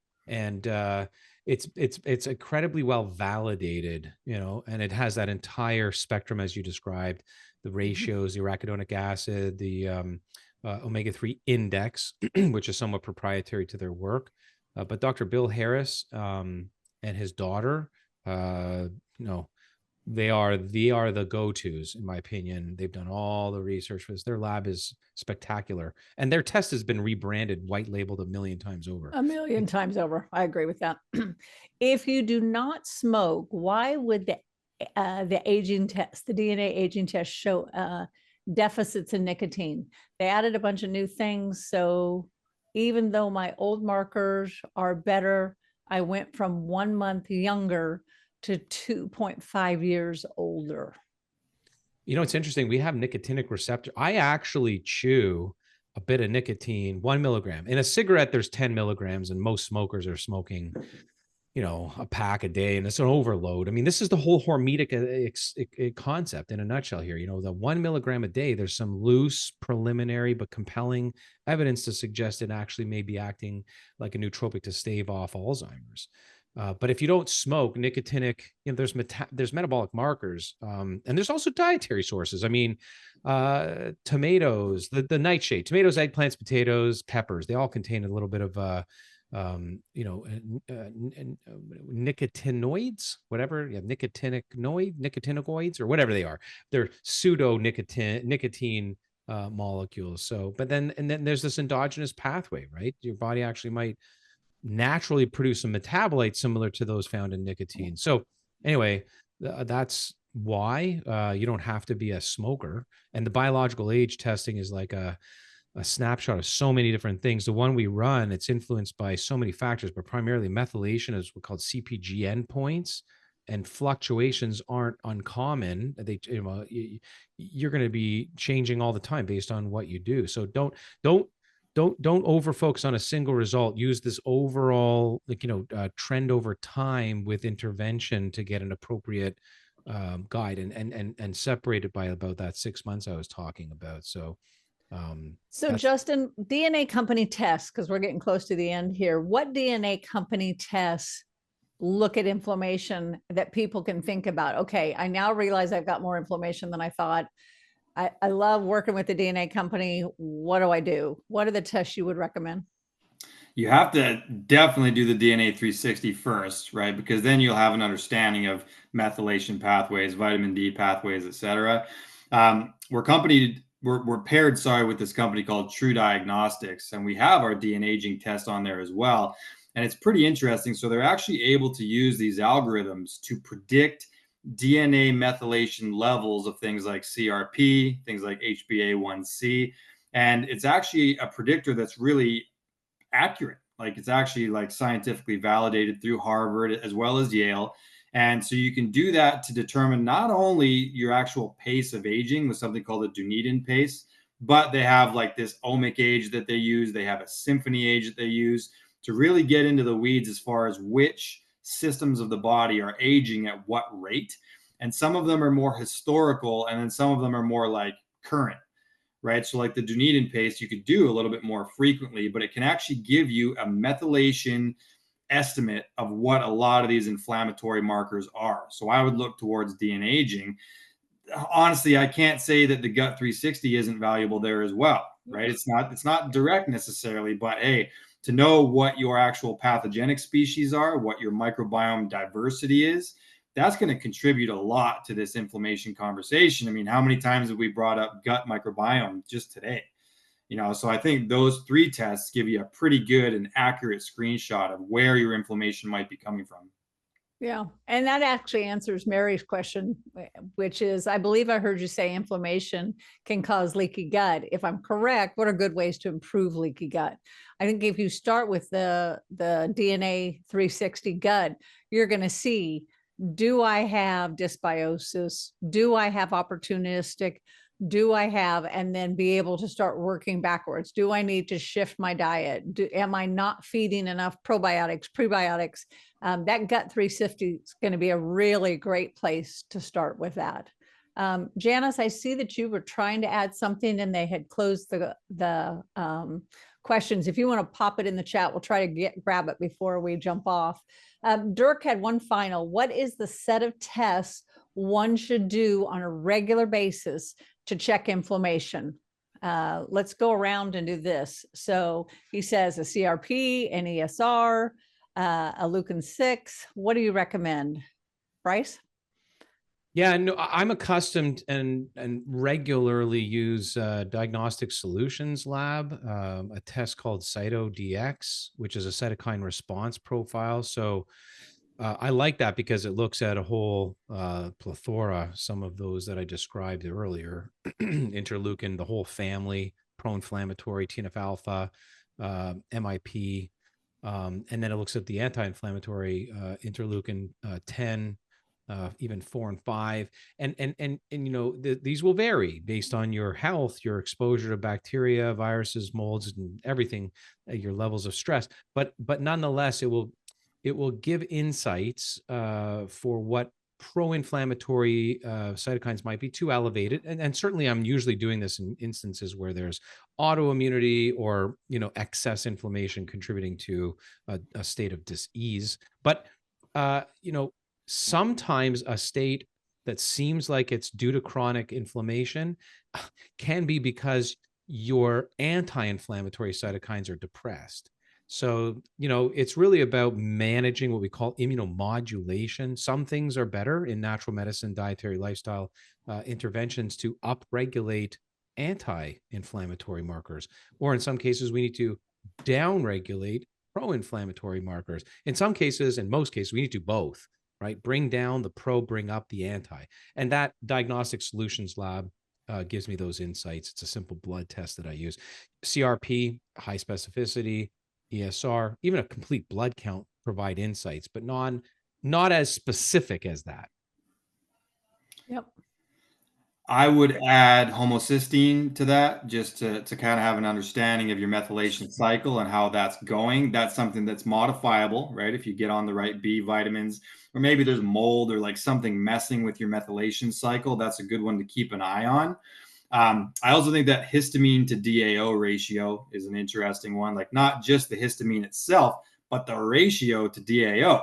it's incredibly well validated, you know, and it has that entire spectrum as you described, the ratios, the arachidonic acid, the omega-3 index, which is somewhat proprietary to their work. But Dr. Bill Harris and his daughter, you know, they are the go-tos in my opinion. They've done all the research for this. Their lab is spectacular, and their test has been rebranded, white labeled a million times over. A million times over. I agree with that. If you do not smoke, why would the aging test, the DNA aging test, show deficits in nicotine? They added a bunch of new things. So even though my old markers are better, I went from 1 month younger to 2.5 years older. You know, it's interesting. We have nicotinic receptor. I actually chew a bit of nicotine, 1 milligram. In a cigarette, there's 10 milligrams, and most smokers are smoking, you know, a pack a day, and it's an overload. I mean, this is the whole hormetic concept in a nutshell here. You know, the 1 milligram a day, there's some loose, preliminary, but compelling evidence to suggest it actually may be acting like a nootropic to stave off Alzheimer's. But if you don't smoke, nicotinic, you know, there's metabolic markers, and there's also dietary sources. I mean, tomatoes, the nightshade, tomatoes, eggplants, potatoes, peppers, they all contain a little bit of you know, nicotinoids, whatever, yeah, nicotinoids, or whatever they are. They're pseudo nicotine molecules. So, but then there's this endogenous pathway, right? Your body actually might naturally produce some metabolites similar to those found in nicotine. So anyway, that's why you don't have to be a smoker. And the biological age testing is like a snapshot of so many different things. The one we run, it's influenced by so many factors, but primarily methylation is what's called CpG endpoints, and fluctuations aren't uncommon. They, you know, you're going to be changing all the time based on what you do. So don't over focus on a single result. Use this overall, like, you know, trend over time with intervention to get an appropriate guide, and separated by about that 6 months I was talking about. So Justin, DNA company tests, because we're getting close to the end here. What DNA company tests look at inflammation that people can think about? Okay, I now realize I've got more inflammation than I thought. I love working with the DNA company. What do I do? What are the tests you would recommend? You have to definitely do the DNA 360 first, right? Because then you'll have an understanding of methylation pathways, vitamin D pathways, et cetera. We're paired, with this company called True Diagnostics, and we have our DNA aging test on there as well. And it's pretty interesting. So they're actually able to use these algorithms to predict DNA methylation levels of things like CRP, things like HbA1c. And it's actually a predictor that's really accurate. Like, it's actually like scientifically validated through Harvard as well as Yale. And so you can do that to determine not only your actual pace of aging with something called a Dunedin pace, but they have like this omic age that they use. They have a symphony age that they use to really get into the weeds as far as which systems of the body are aging at what rate. And some of them are more historical, and then some of them are more like current, right? So like the Dunedin pace, you could do a little bit more frequently, but it can actually give you a methylation estimate of what a lot of these inflammatory markers are. So I would look towards DNA aging. Honestly, I can't say that the gut 360 isn't valuable there as well, right? It's not direct necessarily, but hey, to know what your actual pathogenic species are, what your microbiome diversity is, that's going to contribute a lot to this inflammation conversation. I mean, how many times have we brought up gut microbiome just today? You know, so I think those 3 tests give you a pretty good and accurate screenshot of where your inflammation might be coming from. Yeah. And that actually answers Mary's question, which is, I believe I heard you say inflammation can cause leaky gut. If I'm correct, what are good ways to improve leaky gut? I think if you start with the DNA 360 gut, you're going to see, do I have dysbiosis? Do I have opportunistic do I have, and then be able to start working backwards. Do I need to shift my diet? Am I not feeding enough probiotics, prebiotics? That gut 360 is going to be a really great place to start with that. Janice, I see that you were trying to add something and they had closed the questions. If you want to pop it in the chat, we'll try to grab it before we jump off. Dirk had one final. What is the set of tests one should do on a regular basis to check inflammation? Let's go around and do this. So he says a CRP, an ESR, a leukin-6. What do you recommend, Bryce? Yeah, no, I'm accustomed and regularly use Diagnostic Solutions Lab, a test called CytoDX, which is a cytokine response profile. So I like that because it looks at a whole plethora, some of those that I described earlier, interleukin, the whole family, pro-inflammatory, TNF-alpha, MIP, and then it looks at the anti-inflammatory interleukin 10, even 4 and 5, and you know, these will vary based on your health, your exposure to bacteria, viruses, molds, and everything, your levels of stress. But nonetheless, it will give insights for what pro-inflammatory cytokines might be too elevated, and certainly I'm usually doing this in instances where there's autoimmunity or, you know, excess inflammation contributing to a state of dis-ease. But you know, sometimes a state that seems like it's due to chronic inflammation can be because your anti-inflammatory cytokines are depressed. So, you know, it's really about managing what we call immunomodulation. Some things are better in natural medicine, dietary, lifestyle interventions to upregulate anti-inflammatory markers. Or in some cases, we need to downregulate pro-inflammatory markers. In some cases, in most cases, we need to do both, right? Bring down the pro, bring up the anti. And that Diagnostic Solutions Lab gives me those insights. It's a simple blood test that I use. CRP, high specificity, ESR, even a complete blood count provide insights, but not as specific as that. Yep. I would add homocysteine to that, just to kind of have an understanding of your methylation cycle and how that's going. That's something that's modifiable, right? If you get on the right B vitamins, or maybe there's mold or like something messing with your methylation cycle, that's a good one to keep an eye on. I also think that histamine to DAO ratio is an interesting one, like not just the histamine itself, but the ratio to DAO.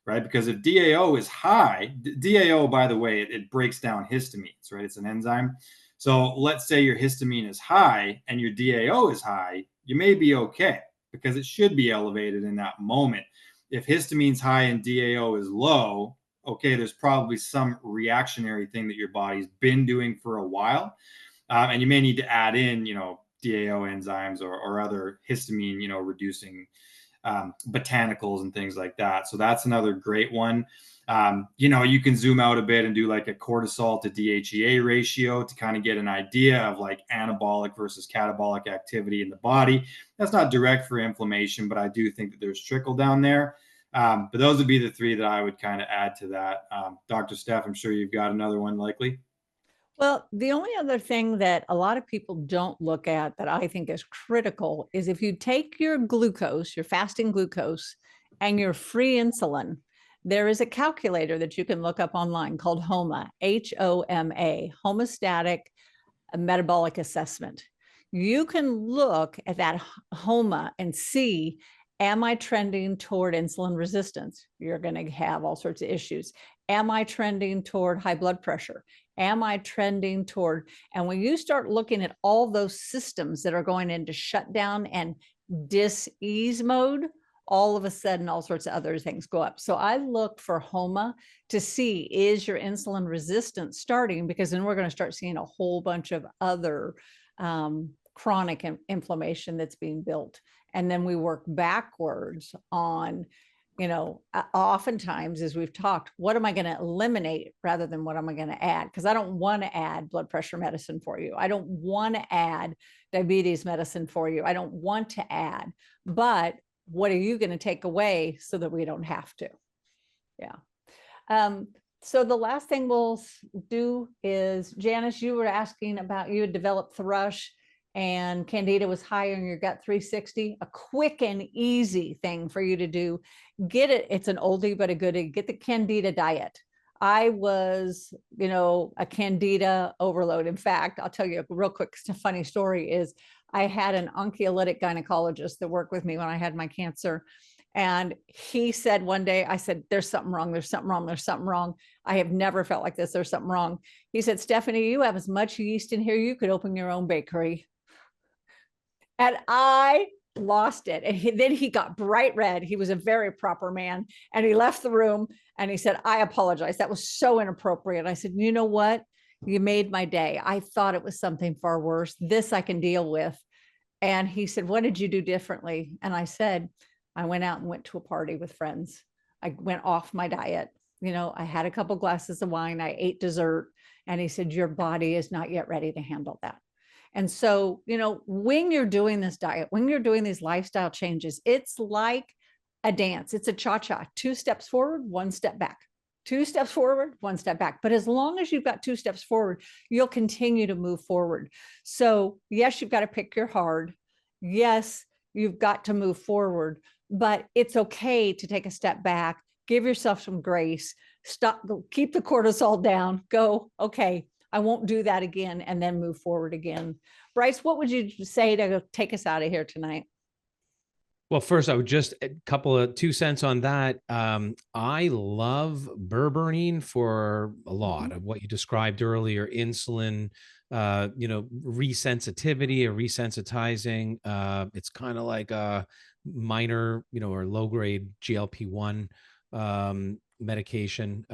Right? Because if DAO is high, DAO, by the way, it breaks down histamines, right? It's an enzyme. So let's say your histamine is high and your DAO is high, you may be okay because it should be elevated in that moment. If histamine's high and DAO is low, okay, there's probably some reactionary thing that your body's been doing for a while. And you may need to add in, you know, DAO enzymes or other histamine, you know, reducing botanicals and things like that. So that's another great one. You know, you can zoom out a bit and do like a cortisol to DHEA ratio to kind of get an idea of like anabolic versus catabolic activity in the body. That's not direct for inflammation, but I do think that there's trickle down there. But those would be the three that I would kind of add to that. Dr. Steph, I'm sure you've got another one likely. Well, the only other thing that a lot of people don't look at that I think is critical is if you take your glucose, your fasting glucose, and your free insulin, there is a calculator that you can look up online called HOMA, HOMA, homeostatic metabolic assessment. You can look at that HOMA and see, am I trending toward insulin resistance? You're going to have all sorts of issues. Am I trending toward high blood pressure? Am I trending toward, and when you start looking at all those systems that are going into shutdown and dis-ease mode, all of a sudden, all sorts of other things go up. So I look for HOMA to see, is your insulin resistance starting? Because then we're going to start seeing a whole bunch of other chronic inflammation that's being built. And then we work backwards on, you know, oftentimes, as we've talked, what am I going to eliminate rather than what am I going to add? Because I don't want to add blood pressure medicine for you. I don't want to add diabetes medicine for you. I don't want to add, but what are you going to take away so that we don't have to? Yeah. So the last thing we'll do is, Janice, you were asking about, you had developed thrush and Candida was higher in your gut 360. A quick and easy thing for you to do. Get it. It's an oldie, but a goodie. Get the Candida diet. I was, a Candida overload. In fact, I'll tell you a real quick funny story is I had an oncolytic gynecologist that worked with me when I had my cancer. And he said one day, I said, there's something wrong. There's something wrong. There's something wrong. I have never felt like this. There's something wrong. He said, Stephanie, you have as much yeast in here. You could open your own bakery. And I lost it. And then he got bright red. He was a very proper man. And he left the room and he said, I apologize. That was so inappropriate. I said, you know what? You made my day. I thought it was something far worse. This I can deal with. And he said, what did you do differently? And I said, I went out and went to a party with friends. I went off my diet. I had a couple glasses of wine. I ate dessert. And he said, your body is not yet ready to handle that. And so, when you're doing this diet, when you're doing these lifestyle changes, it's like a dance. It's a cha-cha, 2 steps forward, 1 step back, 2 steps forward, 1 step back. But as long as you've got 2 steps forward, you'll continue to move forward. So yes, you've got to pick your hard. Yes, you've got to move forward, but it's okay to take a step back, give yourself some grace, stop, keep the cortisol down, go, okay, I won't do that again, and then move forward again. Bryce, what would you say to take us out of here tonight? Well, first, I would just a couple of 2 cents on that. I love berberine for a lot of what you described earlier, insulin, resensitivity or resensitizing. It's kind of like a minor, or low grade GLP-1 medication.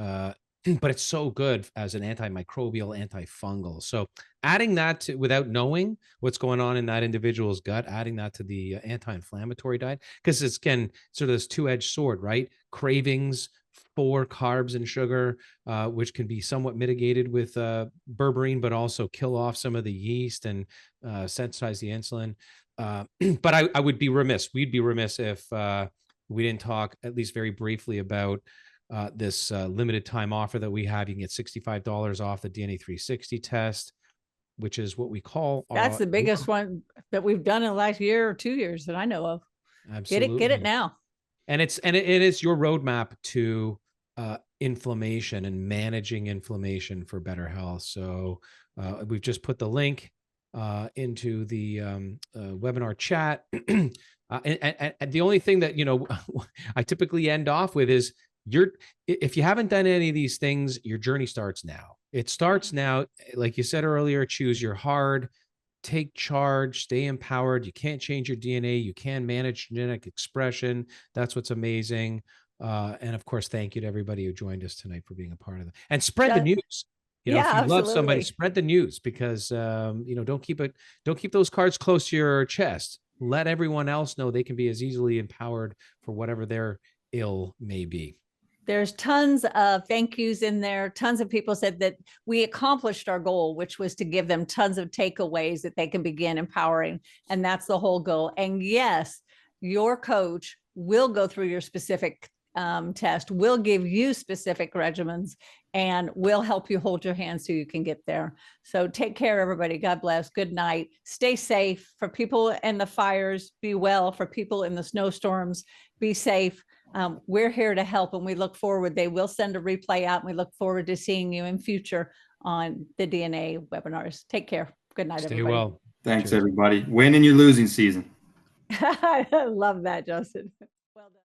But it's so good as an antimicrobial, antifungal. So adding that to, without knowing what's going on in that individual's gut, adding that to the anti-inflammatory diet, because it's sort of this two-edged sword, right? Cravings for carbs and sugar, which can be somewhat mitigated with berberine, but also kill off some of the yeast and sensitize the insulin. But I would be remiss, we'd be remiss if we didn't talk at least very briefly about this limited time offer that we have. You can get $65 off the DNA 360 test, which is what we call. That's the biggest one that we've done in the last year or 2 years that I know of. Absolutely. Get it now. And it is your roadmap to inflammation and managing inflammation for better health. So we've just put the link into the webinar chat. And the only thing that, I typically end off with is, if you haven't done any of these things, your journey starts now. It starts now. Like you said earlier, choose your hard, take charge, stay empowered. You can't change your DNA. You can manage genetic expression. That's what's amazing. And of course, thank you to everybody who joined us tonight for being a part of it. And spread the news. If you love somebody, spread the news, because don't keep those cards close to your chest. Let everyone else know they can be as easily empowered for whatever their ill may be. There's tons of thank yous in there. Tons of people said that we accomplished our goal, which was to give them tons of takeaways that they can begin empowering. And that's the whole goal. And yes, your coach will go through your specific test, will give you specific regimens, and will help you hold your hand so you can get there. So take care, everybody. God bless. Good night. Stay safe. For people in the fires, be well. For people in the snowstorms, be safe. We're here to help, and we look forward. They will send a replay out, and we look forward to seeing you in future on the DNA webinars. Take care. Good night, everybody. Stay well. Thanks, everybody. Win in your losing season. I love that, Justin.